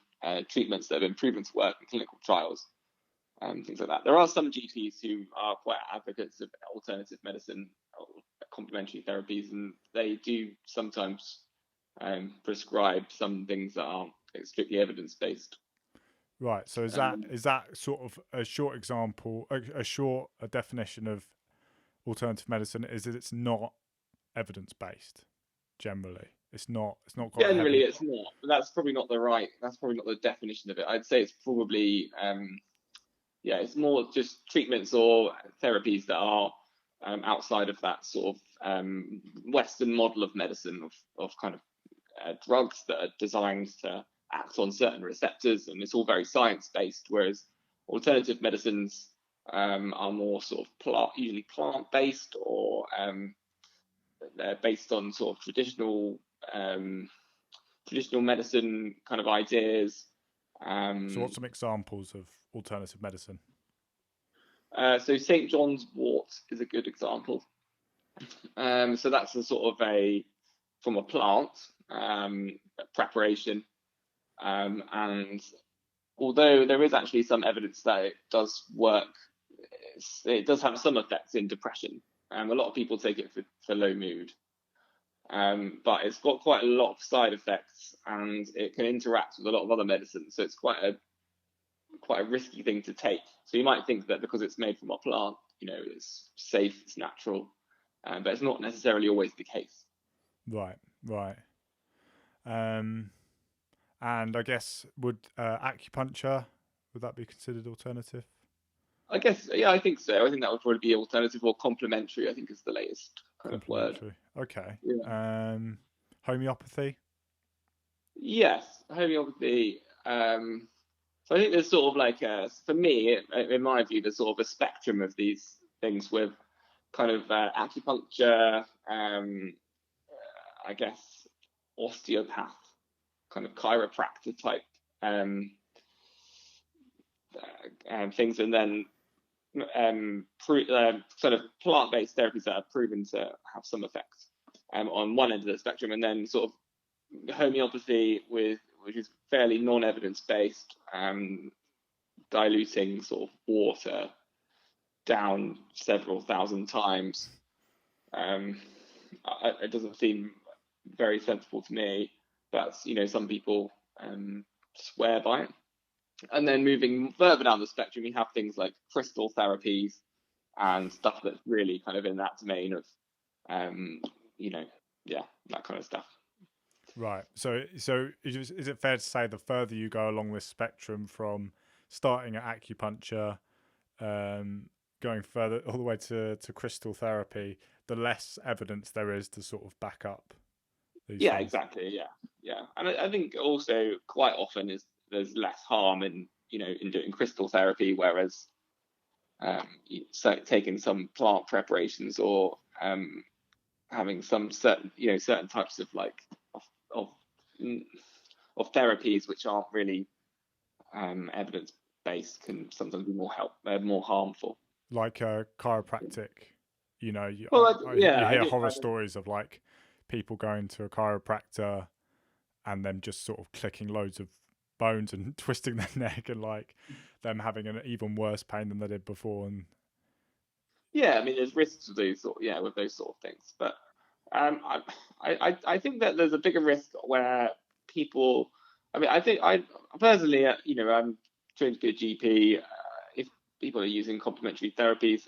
Speaker 2: treatments that have been proven to work in clinical trials. Things like that. There are some GPs who are quite advocates of alternative medicine, or complementary therapies, and they do sometimes prescribe some things that aren't strictly evidence-based.
Speaker 1: Right. So is that sort of a short example, a definition of alternative medicine? Is that it's not evidence-based? Generally, it's not.
Speaker 2: Generally, it's not. But that's probably not the definition of it. I'd say it's probably. It's more just treatments or therapies that are outside of that sort of Western model of medicine, of kind of drugs that are designed to act on certain receptors, and it's all very science-based, whereas alternative medicines are more sort of usually plant-based, or they're based on sort of traditional medicine kind of ideas.
Speaker 1: So what's some examples of alternative medicine?
Speaker 2: So St. John's wort is a good example. So that's a sort of from a plant preparation, and although there is actually some evidence that it does work, it does have some effects in depression. A lot of people take it for low mood, but it's got quite a lot of side effects, and it can interact with a lot of other medicines. So it's quite a risky thing to take. So you might think that because it's made from a plant, it's safe, it's natural, but it's not necessarily always the case.
Speaker 1: Right. And I guess would acupuncture, would that be considered alternative?
Speaker 2: I guess, yeah, I think so. I think that would probably be alternative, or complementary, I think is the latest kind of word.
Speaker 1: Complementary. Okay.
Speaker 2: Yeah.
Speaker 1: Homeopathy.
Speaker 2: Yes, homeopathy. So I think there's sort of like for me, in my view, there's sort of a spectrum of these things with kind of acupuncture, I guess osteopath, kind of chiropractor type things, and then sort of plant-based therapies that are proven to have some effect on one end of the spectrum, and then sort of homeopathy which is fairly non-evidence based, diluting sort of water down several thousand times. It doesn't seem very sensible to me, but some people swear by it. And then moving further down the spectrum, you have things like crystal therapies and stuff that's really kind of in that domain of, that kind of stuff.
Speaker 1: Right. So is it fair to say the further you go along this spectrum, from starting at acupuncture, going further all the way to crystal therapy, the less evidence there is to sort of back up these
Speaker 2: Yeah,
Speaker 1: things?
Speaker 2: exactly. Yeah. And I think also quite often there's less harm in doing crystal therapy, whereas taking some plant preparations, or having some certain types of of of therapies which aren't really evidence based, can sometimes be more harmful.
Speaker 1: Like chiropractic, you
Speaker 2: Well,
Speaker 1: you
Speaker 2: yeah,
Speaker 1: hear horror stories of like people going to a chiropractor and them just sort of clicking loads of bones and twisting their neck, and like them having an even worse pain than they did before. And
Speaker 2: yeah, I mean, there's risks with with those sort of things, but I think that there's a bigger risk where people. I mean, I think I personally, I'm trained to be a GP. If people are using complementary therapies,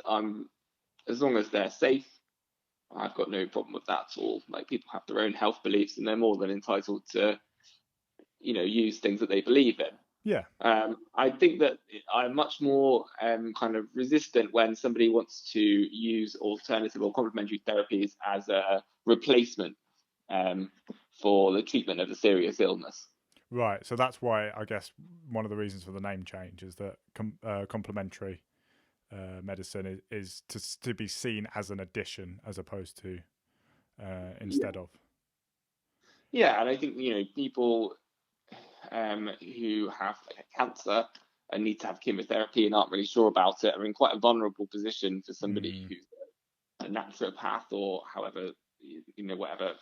Speaker 2: as long as they're safe, I've got no problem with that at all. Like, people have their own health beliefs, and they're more than entitled to, use things that they believe in.
Speaker 1: yeah,
Speaker 2: I think that I'm much more kind of resistant when somebody wants to use alternative or complementary therapies as a replacement for the treatment of a serious illness.
Speaker 1: right. So that's why I guess one of the reasons for the name change is that complementary medicine is to be seen as an addition as opposed to instead of.
Speaker 2: Yeah, and I think people who have cancer and need to have chemotherapy and aren't really sure about it are in quite a vulnerable position for somebody who's a naturopath, or however, whatever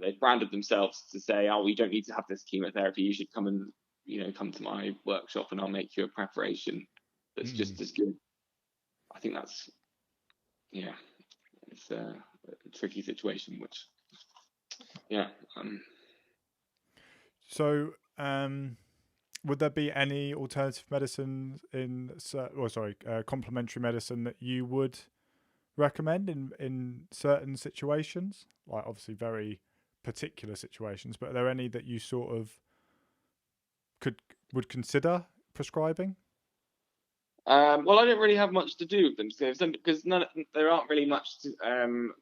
Speaker 2: they've branded themselves, to say, oh, we don't need to have this chemotherapy, you should come to my workshop and I'll make you a preparation that's just as good. I think that's it's a tricky situation, which
Speaker 1: So, would there be any alternative medicine complementary medicine that you would recommend in certain situations? Like, obviously very particular situations, but are there any that you sort of would consider prescribing?
Speaker 2: Well, I don't really have much to do with them, because there aren't really much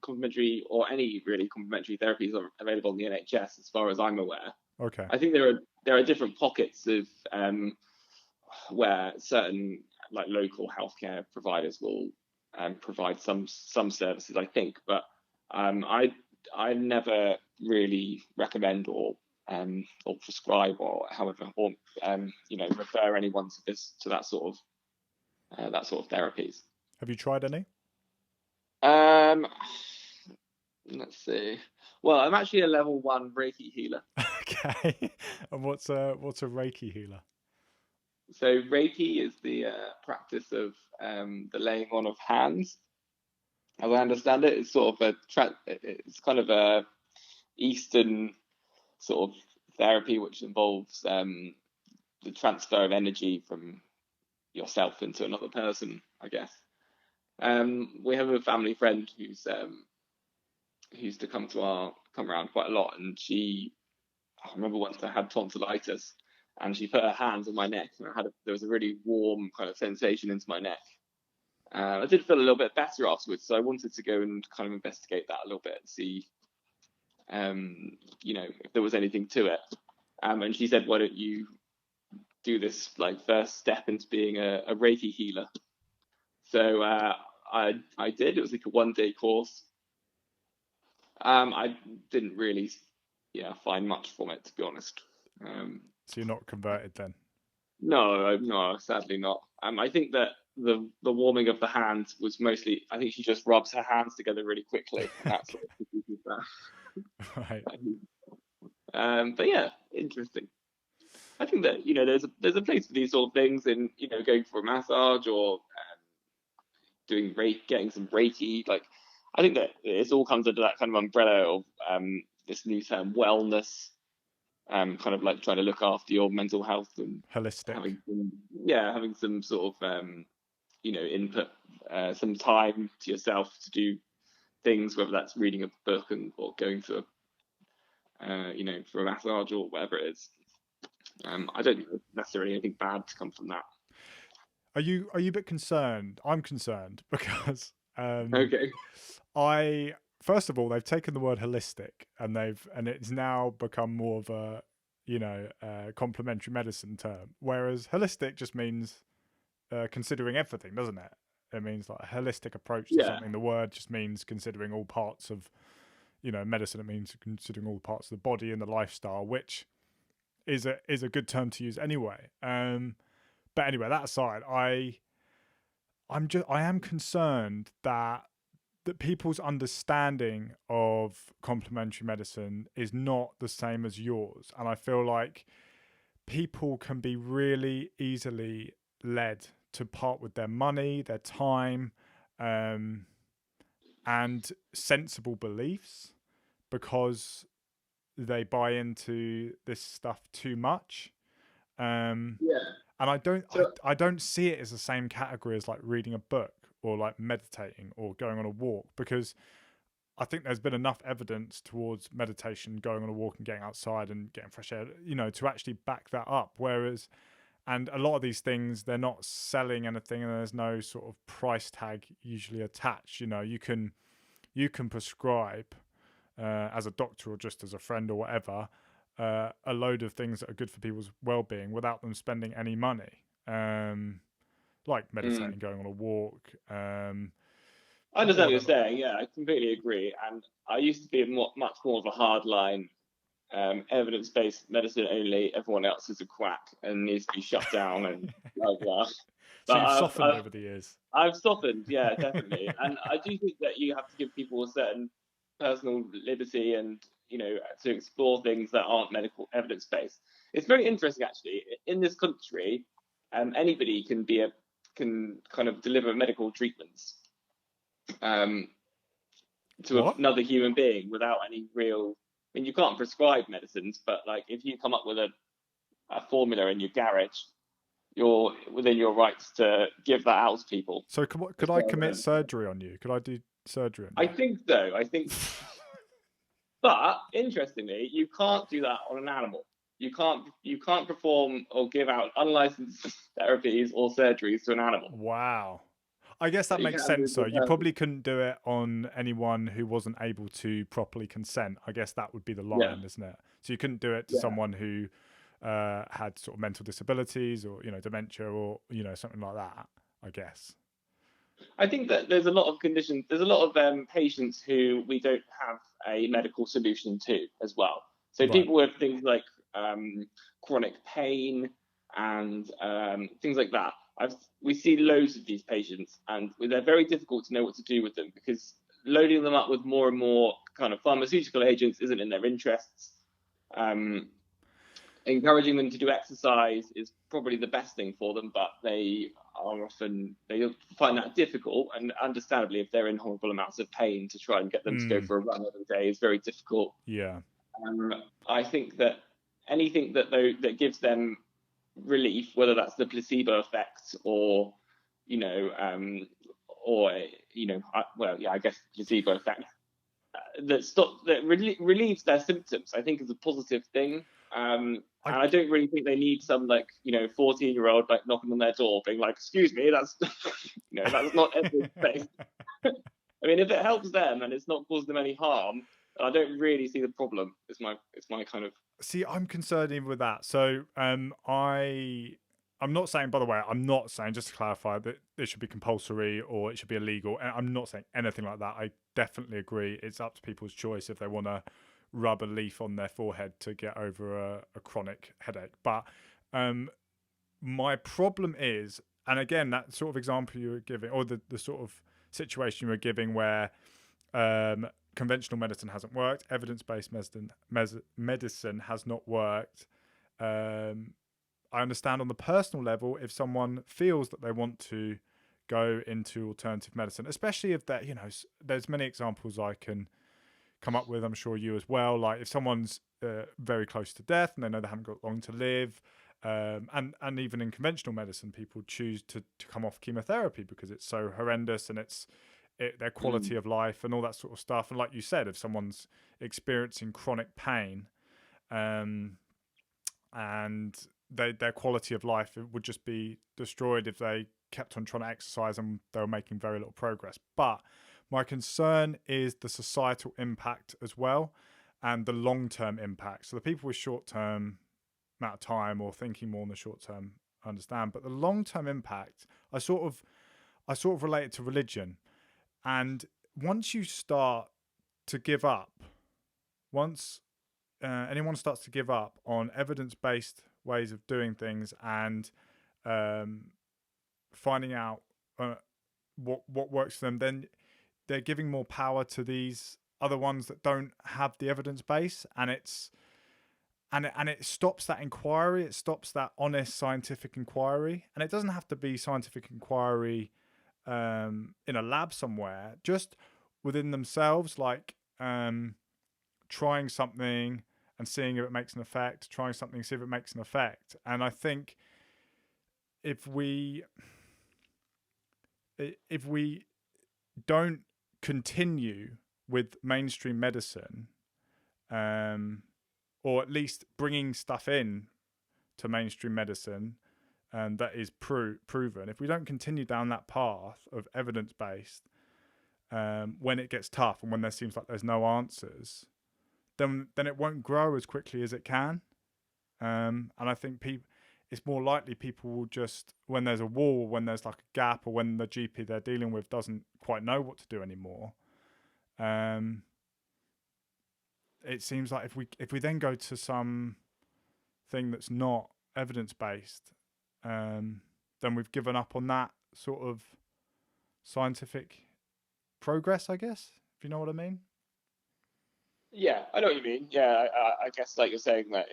Speaker 2: complementary, or any really complementary therapies are available in the NHS, as far as I'm aware.
Speaker 1: Okay.
Speaker 2: I think there are different pockets of where certain, like, local healthcare providers will provide some services, I think, but I never really recommend or prescribe, or however, or refer anyone to that sort of therapies.
Speaker 1: Have you tried any?
Speaker 2: Um, let's see. Well, I'm actually a level 1 Reiki healer.
Speaker 1: Okay. And what's a Reiki healer?
Speaker 2: So Reiki is the practice of the laying on of hands. as I understand it, it's sort of it's kind of a Eastern sort of therapy which involves the transfer of energy from yourself into another person, I guess. We have a family friend who's who used to come around quite a lot, and I remember once I had tonsillitis, and she put her hands on my neck, and there was a really warm kind of sensation into my neck. I did feel a little bit better afterwards, so I wanted to go and kind of investigate that a little bit and see, if there was anything to it. And she said, "Why don't you do this like first step into being a Reiki healer?" So I did. It was like a 1 day course. I didn't really, find much from it, to be honest.
Speaker 1: So you're not converted then?
Speaker 2: No, sadly not. I think that the warming of the hands was mostly. I think she just rubs her hands together really quickly, and that's what produces that.
Speaker 1: Right.
Speaker 2: But yeah, interesting. I think that there's a place for these sort of things, in going for a massage or getting some Reiki. Like, I think that it all comes under that kind of umbrella of this new term, wellness. Kind of like trying to look after your mental health and
Speaker 1: Holistic.
Speaker 2: having some sort of input, some time to yourself to do things, whether that's reading a book or going to for a massage or whatever it is. I don't think necessarily anything bad to come from that.
Speaker 1: Are you a bit concerned? I'm concerned because
Speaker 2: Okay.
Speaker 1: First of all, they've taken the word holistic and it's now become more of a complementary medicine term, whereas holistic just means considering everything, doesn't it? It means like a holistic approach to something. The word just means considering all parts of medicine. It means considering all parts of the body and the lifestyle, which is a good term to use anyway. But anyway, that aside, I am concerned that people's understanding of complementary medicine is not the same as yours, and I feel like people can be really easily led to part with their money, their time, and sensible beliefs because they buy into this stuff too much. And I don't see it as the same category as like reading a book or like meditating or going on a walk, because I think there's been enough evidence towards meditation, going on a walk and getting outside and getting fresh air, to actually back that up. And a lot of these things, they're not selling anything and there's no sort of price tag usually attached. You can prescribe as a doctor or just as a friend or whatever, a load of things that are good for people's well-being without them spending any money. Like meditating, going on a walk.
Speaker 2: I understand what you're saying. Yeah, I completely agree. And I used to be much more of a hardline, evidence-based medicine only. Everyone else is a quack and needs to be shut down and blah blah.
Speaker 1: So you've softened over the years.
Speaker 2: I've softened, yeah, definitely. And I do think that you have to give people a certain personal liberty and to explore things that aren't medical evidence-based. It's very interesting, actually. In this country, anybody can kind of deliver medical treatments to another human being without any real. I mean, you can't prescribe medicines, but like if you come up with a formula in your garage, you're within your rights to give that out to people.
Speaker 1: So could I commit surgery on you? Could I do surgery on you?
Speaker 2: I think so. But interestingly, you can't do that on an animal. You can't perform or give out unlicensed therapies or surgeries to an animal.
Speaker 1: Wow. I guess that makes sense, though. You probably couldn't do it on anyone who wasn't able to properly consent. I guess that would be the line, isn't it? So you couldn't do it to someone who had sort of mental disabilities or, dementia or, something like that, I guess.
Speaker 2: I think that there's a lot of conditions. There's a lot of patients who we don't have a medical solution to as well. So people with things like chronic pain and things like that. We see loads of these patients, and they're very difficult to know what to do with them because loading them up with more and more kind of pharmaceutical agents isn't in their interests. encouraging them to do exercise is probably the best thing for them, but they find that difficult, and understandably, if they're in horrible amounts of pain, to try and get them to go for a run every day is very difficult.
Speaker 1: Yeah.
Speaker 2: I think that anything that gives them relief, whether that's the placebo effect or I guess placebo effect, that relieves their symptoms, I think is a positive thing. And I don't really think they need some 14-year-old knocking on their door being like, excuse me, that's that's not evidence-based. I mean, if it helps them and it's not causing them any harm, I don't really see the problem. It's my kind of...
Speaker 1: See, I'm concerned even with that. So I'm not saying, by the way, I'm not saying, just to clarify, that it should be compulsory or it should be illegal. And I'm not saying anything like that. I definitely agree. It's up to people's choice if they want to rub a leaf on their forehead to get over a chronic headache. But my problem is, and again, that sort of example you were giving, or the sort of situation you were giving where conventional medicine hasn't worked, evidence-based medicine has not worked. I understand on the personal level if someone feels that they want to go into alternative medicine, especially if that, there's many examples I can come up with, I'm sure you as well. Like if someone's very close to death and they know they haven't got long to live, and even in conventional medicine, people choose to come off chemotherapy because it's so horrendous and their quality of life and all that sort of stuff. And like you said, if someone's experiencing chronic pain, and their quality of life would just be destroyed if they kept on trying to exercise and they were making very little progress. But my concern is the societal impact as well, and the long-term impact. So the people with short-term amount of time or thinking more in the short term, I understand, but the long-term impact, I sort of relate it to religion. And once you start to give up, once anyone starts to give up on evidence-based ways of doing things and finding out what works for them, then they're giving more power to these other ones that don't have the evidence base, and it stops that inquiry. It stops that honest scientific inquiry, and it doesn't have to be scientific inquiry in a lab somewhere, just within themselves, like trying something and seeing if it makes an effect, trying something, see if it makes an effect. And I think if we don't continue with mainstream medicine, or at least bringing stuff in to mainstream medicine that is proven, if we don't continue down that path of evidence-based, when it gets tough and when there seems like there's no answers, then it won't grow as quickly as it can. And I think it's more likely people will just, when there's a wall, when there's like a gap, or when the GP they're dealing with doesn't quite know what to do anymore, it seems like if we then go to some thing that's not evidence-based, then we've given up on that sort of scientific progress, I guess, if you know what I mean.
Speaker 2: Yeah, I know what you mean. Yeah, I guess like you're saying that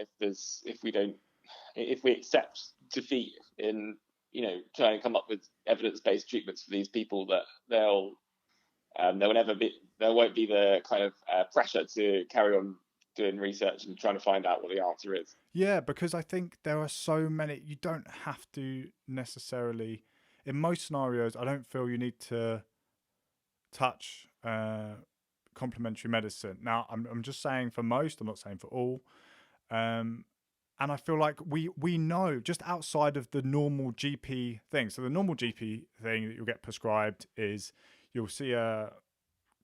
Speaker 2: if we accept defeat in trying to come up with evidence-based treatments for these people, that there won't be the kind of pressure to carry on doing research and trying to find out what the answer is.
Speaker 1: Yeah, because I think there are so many. You don't have to necessarily, in most scenarios, I don't feel you need to touch complementary medicine. Now, I'm just saying for most, I'm not saying for all. And I feel like we know just outside of the normal GP thing. So the normal GP thing that you'll get prescribed is you'll see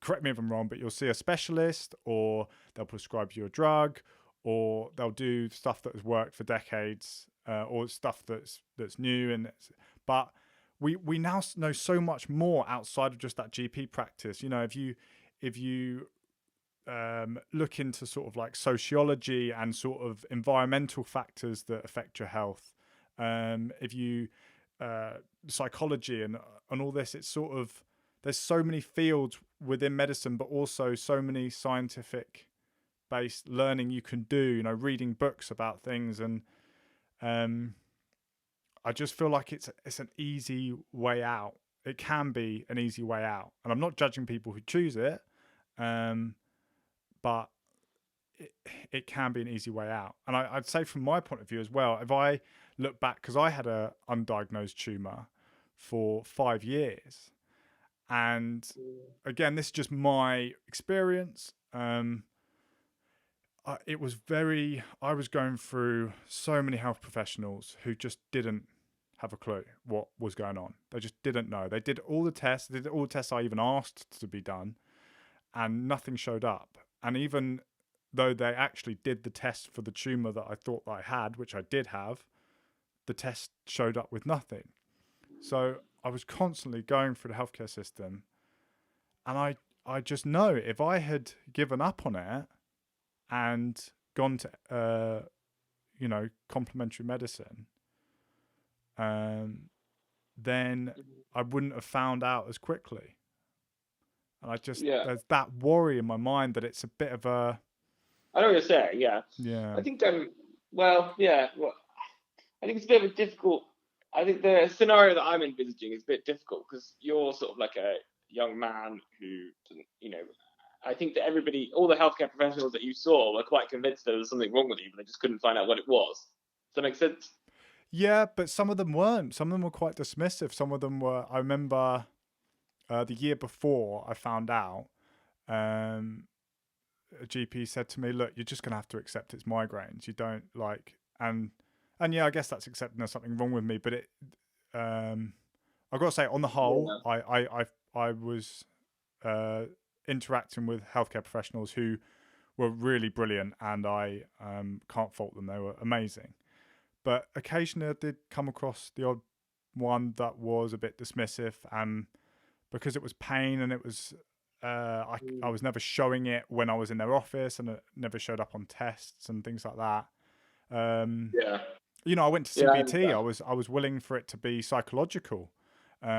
Speaker 1: correct me if I'm wrong, but you'll see a specialist, or they'll prescribe you a drug, or they'll do stuff that has worked for decades, or stuff that's new. But we now know so much more outside of just that GP practice. If you look into sort of like sociology and sort of environmental factors that affect your health, if you psychology and all this, it's sort of, there's so many fields within medicine, but also so many scientific based learning you can do, reading books about things. And I just feel like it's an easy way out. It can be an easy way out. And I'm not judging people who choose it, but it can be an easy way out. And I'd say from my point of view as well, if I look back, because I had a undiagnosed tumour for 5 years. And again, this is just my experience. I was going through so many health professionals who just didn't have a clue what was going on. They just didn't know. They did all the tests. They did all the tests I even asked to be done, and nothing showed up. And even though they actually did the test for the tumour that I thought that I had, which I did have, the test showed up with nothing. So I was constantly going through the healthcare system, and I just know if I had given up on it and gone to complementary medicine, then I wouldn't have found out as quickly. And there's that worry in my mind that it's a bit of a...
Speaker 2: I know what you're saying, yeah.
Speaker 1: Yeah.
Speaker 2: I think, well, I think it's a bit of a difficult... I think the scenario that I'm envisaging is a bit difficult because you're sort of like a young man who doesn't, I think that all the healthcare professionals that you saw were quite convinced there was something wrong with you, but they just couldn't find out what it was. Does that make sense?
Speaker 1: Yeah, but some of them weren't. Some of them were quite dismissive. Some of them were... I remember the year before I found out, a GP said to me, look, you're just going to have to accept it's migraines. You don't like... And yeah, I guess that's accepting there's something wrong with me. But I've got to say, on the whole, yeah. I was interacting with healthcare professionals who were really brilliant, and I can't fault them. They were amazing. But occasionally I did come across the odd one that was a bit dismissive, and because it was pain and it was I was never showing it when I was in their office, and it never showed up on tests and things like that. I went to CBT. I was willing for it to be psychological, but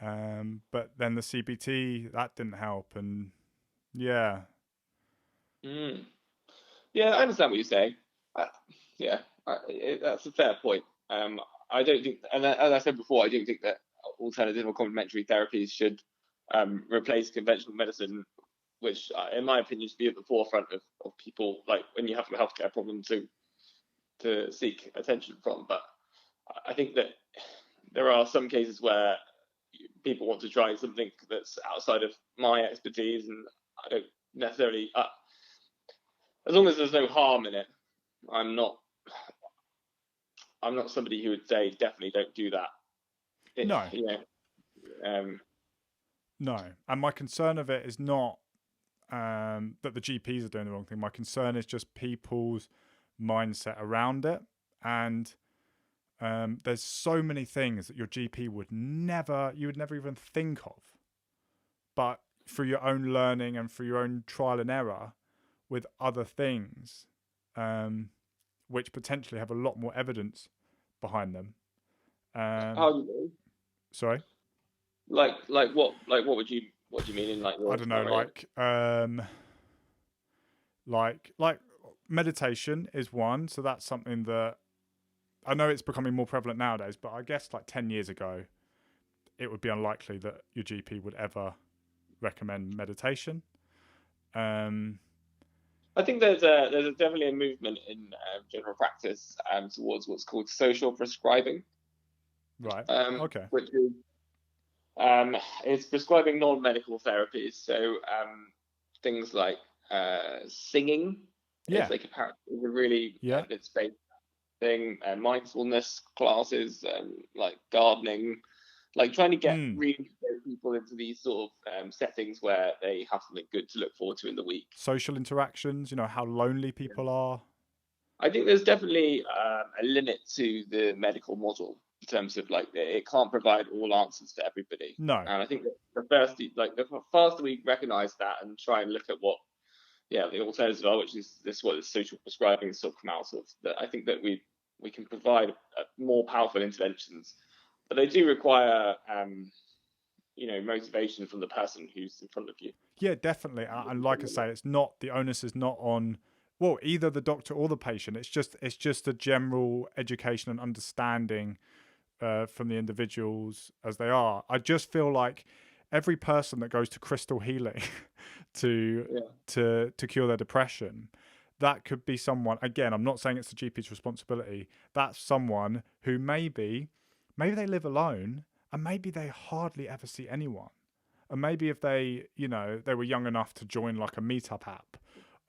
Speaker 1: then the CBT, that didn't help, and yeah.
Speaker 2: Yeah, I understand what you're saying. That's a fair point. I don't think, and as I said before, I don't think that alternative or complementary therapies should replace conventional medicine, which, in my opinion, should be at the forefront of people, like when you have a healthcare problem, to seek attention from. But I think that there are some cases where people want to try something that's outside of my expertise, and I don't necessarily, as long as there's no harm in it, I'm not somebody who would say definitely don't do that.
Speaker 1: No, and my concern of it is not that the GPs are doing the wrong thing. My concern is just people's mindset around it, and there's so many things that your GP would never even think of, but through your own learning and through your own trial and error with other things, which potentially have a lot more evidence behind them.
Speaker 2: How do you mean?
Speaker 1: Sorry?
Speaker 2: Like what? Like what do you mean in like?
Speaker 1: I don't know. Like meditation is one. So that's something that I know it's becoming more prevalent nowadays. But I guess like 10 years ago, it would be unlikely that your GP would ever recommend meditation.
Speaker 2: I think there's definitely a movement in general practice towards what's called social prescribing.
Speaker 1: Right. Okay.
Speaker 2: Which is prescribing non-medical therapies. So things like singing.
Speaker 1: Yeah.
Speaker 2: It's like is a really evidence-based thing. Mindfulness classes, like gardening, like trying to get really people into these sort of settings where they have something good to look forward to in the week.
Speaker 1: Social interactions, how lonely people are.
Speaker 2: I think there's definitely a limit to the medical model in terms of like it can't provide all answers for everybody.
Speaker 1: No.
Speaker 2: And I think that the faster we recognise that and try and look at what the alternatives are, which is what the social prescribing sort of come out of, that I think that we can provide more powerful interventions. But they do require, motivation from the person who's in front of you.
Speaker 1: Yeah, definitely. And like I say, it's not, the onus is not on, well, either the doctor or the patient. It's just a general education and understanding from the individuals as they are. I just feel like every person that goes to crystal healing to
Speaker 2: Yeah.
Speaker 1: to cure their depression, that could be someone. Again, I'm not saying it's the GP's responsibility. That's someone who maybe they live alone, and maybe they hardly ever see anyone. And maybe if they, they were young enough to join like a meetup app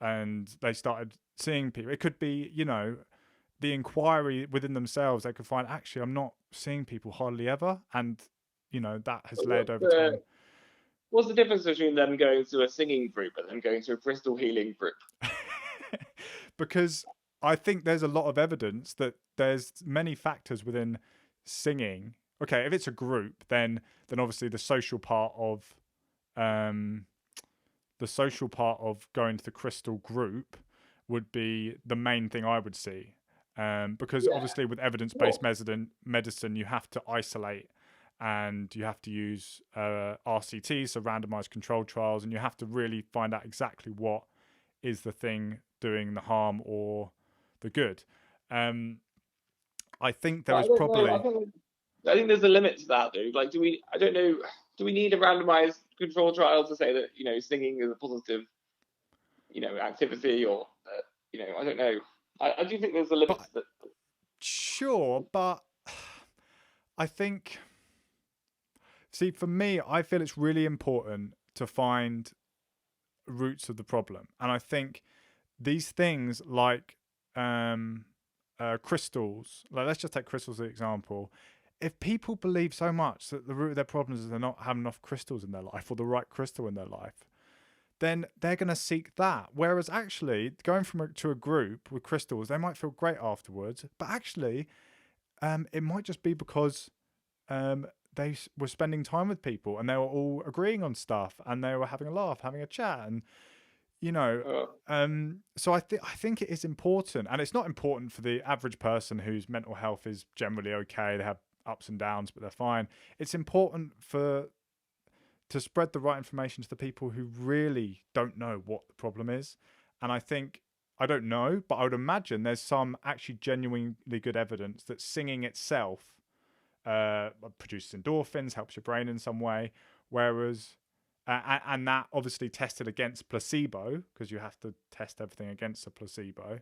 Speaker 1: and they started seeing people, it could be, the inquiry within themselves, they could find, actually, I'm not seeing people hardly ever. And, that has
Speaker 2: But
Speaker 1: led over time.
Speaker 2: what's the difference between them going to a singing group and then going to a crystal healing group?
Speaker 1: Because I think there's a lot of evidence that there's many factors within singing. Okay, if it's a group, then obviously um, the social part of going to the crystal group would be the main thing I would see. Because
Speaker 2: Yeah.
Speaker 1: obviously with evidence-based medicine, you have to isolate and you have to use RCTs, so randomized controlled trials, and you have to really find out exactly what is the thing doing the harm or the good. I think there
Speaker 2: But I
Speaker 1: is
Speaker 2: don't know.
Speaker 1: probably
Speaker 2: I think there's a limit to that, though. Like, do we? I don't know. Do we need a randomized control trial to say that singing is a positive activity, or I don't know. I do think there's a limit
Speaker 1: but
Speaker 2: to that.
Speaker 1: sure, but I think, see, for me, I feel it's really important to find roots of the problem. And I think these things like crystals, like let's just take crystals as an example. If people believe so much that the root of their problems is they're not having enough crystals in their life or the right crystal in their life, then they're going to seek that. Whereas actually going to a group with crystals, they might feel great afterwards, but actually it might just be because they were spending time with people and they were all agreeing on stuff and they were having a laugh, having a chat, and you know.
Speaker 2: Uh,
Speaker 1: So I think it is important, and it's not important for the average person whose mental health is generally okay. They have ups and downs, but they're fine. It's important to spread the right information to the people who really don't know what the problem is. And I think, I don't know, but I would imagine there's some actually genuinely good evidence that singing itself produces endorphins, helps your brain in some way. Whereas, and that obviously tested against placebo, because you have to test everything against a placebo.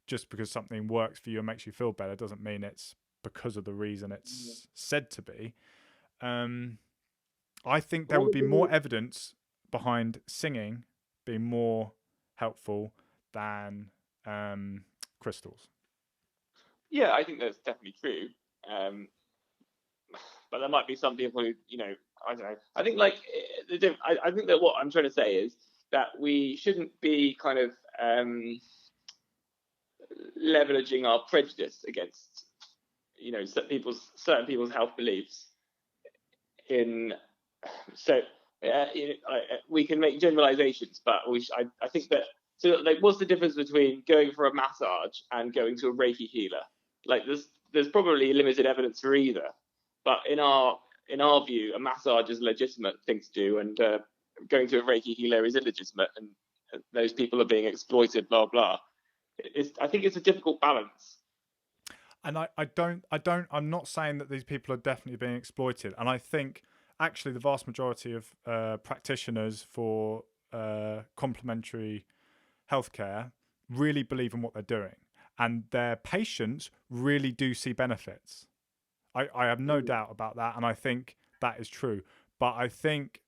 Speaker 1: Just because something works for you and makes you feel better doesn't mean it's because of the reason it's said to be. I think there would be more evidence behind singing being more helpful than crystals.
Speaker 2: yeah, I think that's definitely true. But there might be some people who, I don't know. I think like I think that what I'm trying to say is that we shouldn't be kind of leveraging our prejudice against certain people's health beliefs in so we can make generalizations, but I think that, so like, what's the difference between going for a massage and going to a Reiki healer? Like, there's probably limited evidence for either, but in our view, a massage is a legitimate thing to do, and going to a Reiki healer is illegitimate, and those people are being exploited, blah blah. I think it's a difficult balance.
Speaker 1: And I'm not saying that these people are definitely being exploited. And I think actually the vast majority of practitioners for complementary healthcare really believe in what they're doing, and their patients really do see benefits. I have no doubt about that, and I think that is true. But I think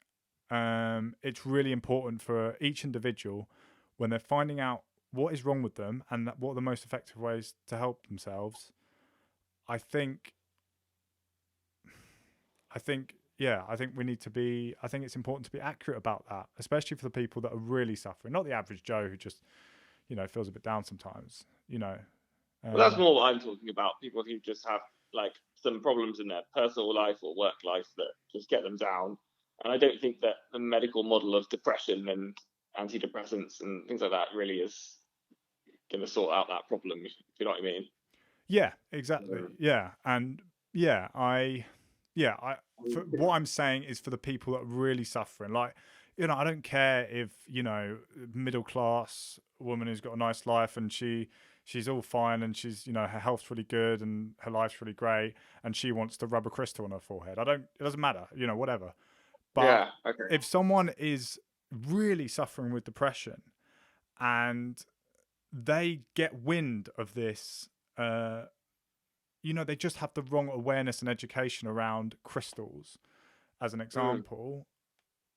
Speaker 1: it's really important for each individual, when they're finding out what is wrong with them and what are the most effective ways to help themselves. I think, I think we need to be. I think it's important to be accurate about that, especially for the people that are really suffering, not the average Joe who just, feels a bit down sometimes.
Speaker 2: Well, that's more what I'm talking about. People who just have like some problems in their personal life or work life that just get them down. And I don't think that the medical model of depression and antidepressants and things like that really is going to sort out that problem, if you know what I mean.
Speaker 1: Yeah, exactly. Yeah, and yeah, I. For, what I'm saying is for the people that are really suffering. Like, I don't care if, middle class woman who's got a nice life and she's all fine and she's, her health's really good and her life's really great and she wants to rub a crystal on her forehead. It doesn't matter, whatever. But
Speaker 2: Yeah. Okay.
Speaker 1: if someone is really suffering with depression and they get wind of this, they just have the wrong awareness and education around crystals, as an example,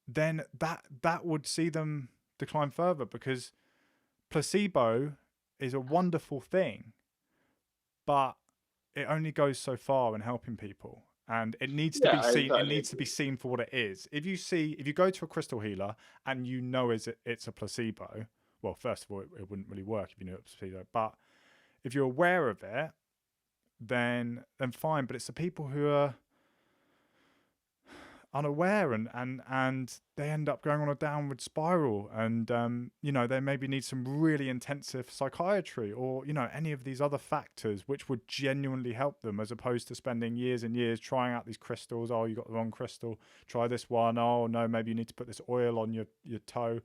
Speaker 1: then that would see them decline further, because placebo is a wonderful thing, but it only goes so far in helping people, and it needs to be seen. It needs to be seen for what it is. If you go to a crystal healer and it's a placebo, well, first of all, it wouldn't really work if you knew it was placebo. But if you're aware of it, then fine. But it's the people who are unaware and they end up going on a downward spiral, and they maybe need some really intensive psychiatry, or any of these other factors which would genuinely help them, as opposed to spending years and years trying out these crystals. Oh, you got the wrong crystal, try this one. Oh no, maybe you need to put this oil on your toe.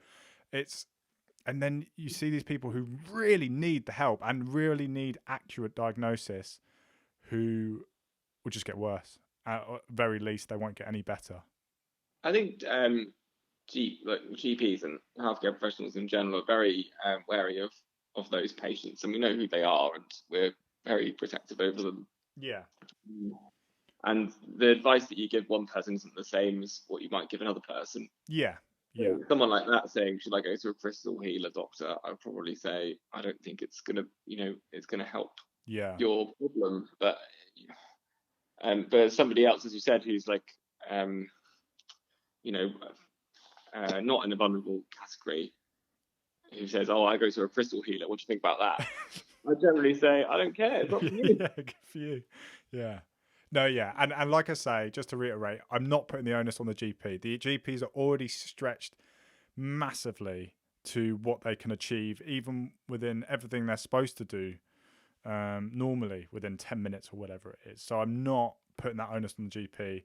Speaker 1: And then you see these people who really need the help and really need accurate diagnosis, who will just get worse. At very least, they won't get any better.
Speaker 2: I think GPs and healthcare professionals in general are very wary of those patients, and we know who they are, and we're very protective over them.
Speaker 1: Yeah.
Speaker 2: And the advice that you give one person isn't the same as what you might give another person.
Speaker 1: Yeah. Yeah.
Speaker 2: So someone like that saying, "Should I go to a crystal healer doctor?" I'd probably say, "I don't think it's gonna, it's gonna help your problem." But somebody else, as you said, who's like, not in a vulnerable category, who says, "Oh, I go to a crystal healer. What do you think about that?" I generally say, "I don't care. It's not for you."
Speaker 1: Yeah, good for you. Yeah. No, yeah. And like I say, just to reiterate, I'm not putting the onus on the GP. The GPs are already stretched massively to what they can achieve, even within everything they're supposed to do, normally within 10 minutes or whatever it is. So I'm not putting that onus on the GP.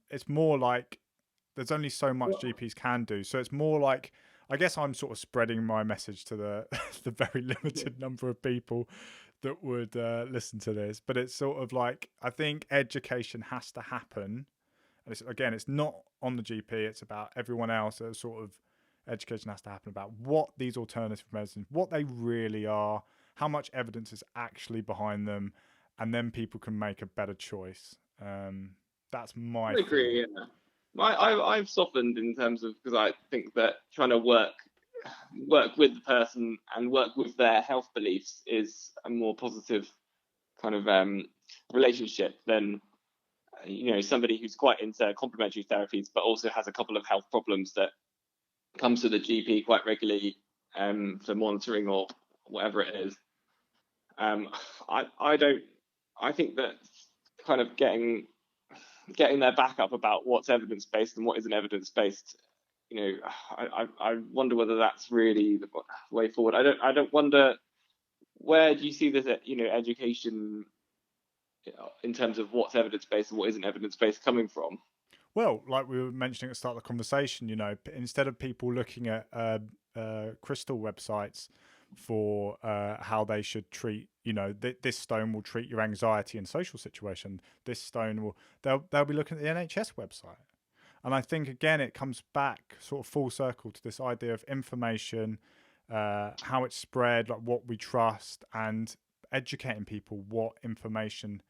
Speaker 1: It's more like there's only so much GPs can do. So it's more like, I guess I'm sort of spreading my message to the the very limited number of people that would listen to this. But it's sort of like, I think education has to happen. And it's not on the GP. It's about everyone else. So sort of education has to happen about what these alternative medicines, what they really are, how much evidence is actually behind them, and then people can make a better choice. That's my.
Speaker 2: I agree. Yeah. I've softened in terms of, because I think that trying to work with the person and work with their health beliefs is a more positive kind of relationship than somebody who's quite into complementary therapies but also has a couple of health problems that comes to the GP quite regularly for monitoring or whatever it is. I think that kind of getting their back up about what's evidence-based and what isn't evidence-based, I wonder whether that's really the way forward. I don't wonder, where do you see this, education in terms of what's evidence-based and what isn't evidence-based coming from?
Speaker 1: Well, like we were mentioning at the start of the conversation, instead of people looking at crystal websites for how they should treat, this stone will treat your anxiety and social situation. This stone will, they'll be looking at the NHS website. And I think, again, it comes back sort of full circle to this idea of information, how it's spread, like what we trust, and educating people what information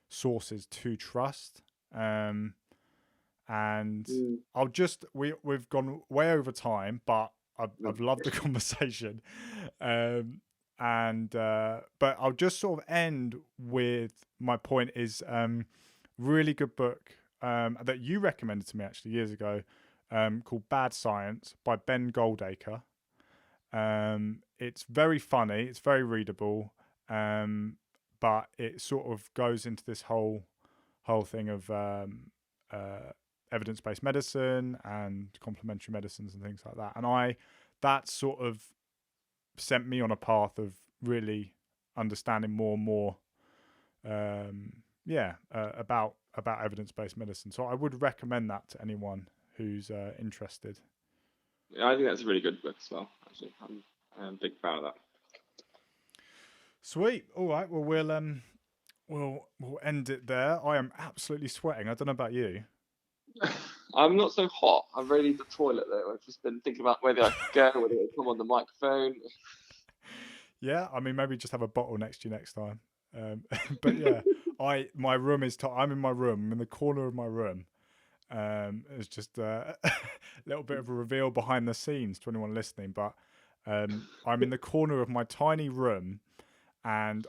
Speaker 1: sources to trust. And we've gone way over time, but I've loved the conversation. But I'll just sort of end with my point is, really good book that you recommended to me actually years ago, called Bad Science by Ben Goldacre. It's very funny, it's very readable, but it sort of goes into this whole thing of evidence-based medicine and complementary medicines and things like that. And that sort of sent me on a path of really understanding more and more about evidence-based medicine. So I would recommend that to anyone who's interested.
Speaker 2: Yeah, I think that's a really good book as well. Actually, I'm a big fan of that.
Speaker 1: Sweet. All right. Well, we'll end it there. I am absolutely sweating. I don't know about you.
Speaker 2: I'm not so hot. I'm ready to the toilet though. I've just been thinking about whether I could go, whether it would come on the microphone.
Speaker 1: Yeah, I mean, maybe just have a bottle next to you next time. But yeah, my room is. I'm in my room. I'm in the corner of my room. It's just a little bit of a reveal behind the scenes to anyone listening. But I'm in the corner of my tiny room, and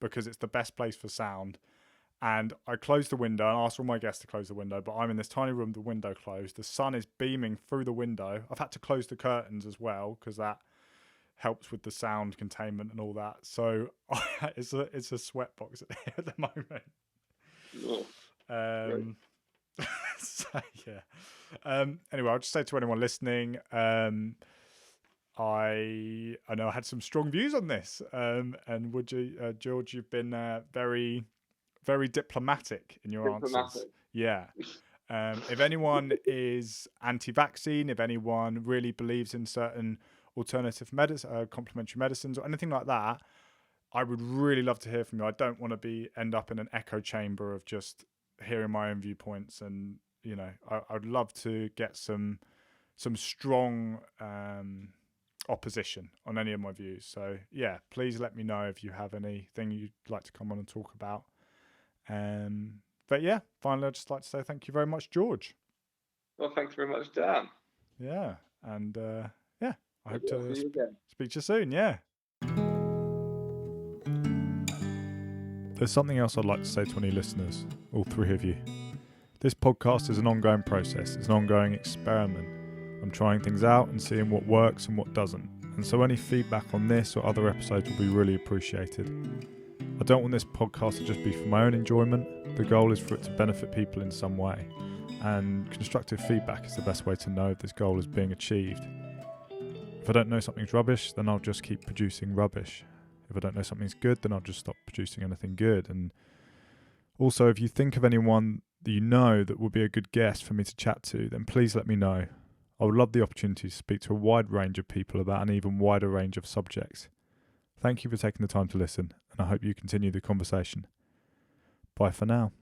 Speaker 1: because it's the best place for sound. And I closed the window and asked all my guests to close the window, but I'm in this tiny room, the window closed. The sun is beaming through the window. I've had to close the curtains as well because that helps with the sound containment and all that. So it's a sweat box at the moment. So yeah. Anyway, I'll just say to anyone listening, I know I had some strong views on this, and would you, George, you've been very, very diplomatic in your answers. Yeah. If anyone is anti-vaccine, if anyone really believes in certain alternative complementary medicines or anything like that, I would really love to hear from you. I don't want to end up in an echo chamber of just hearing my own viewpoints, and I'd love to get some strong opposition on any of my views. So yeah, please let me know if you have anything you'd like to come on and talk about. But yeah, finally, I'd just like to say thank you very much, George.
Speaker 2: Well, thanks very much, Dan.
Speaker 1: Yeah, and yeah, I hope to speak to you soon. Yeah. There's something else I'd like to say to any listeners, all three of you. This podcast is an ongoing process. It's an ongoing experiment. I'm trying things out and seeing what works and what doesn't. And so any feedback on this or other episodes will be really appreciated. I don't want this podcast to just be for my own enjoyment. The goal is for it to benefit people in some way. And constructive feedback is the best way to know if this goal is being achieved. If I don't know something's rubbish, then I'll just keep producing rubbish. If I don't know something's good, then I'll just stop producing anything good. And also, if you think of anyone that you know that would be a good guest for me to chat to, then please let me know. I would love the opportunity to speak to a wide range of people about an even wider range of subjects. Thank you for taking the time to listen, and I hope you continue the conversation. Bye for now.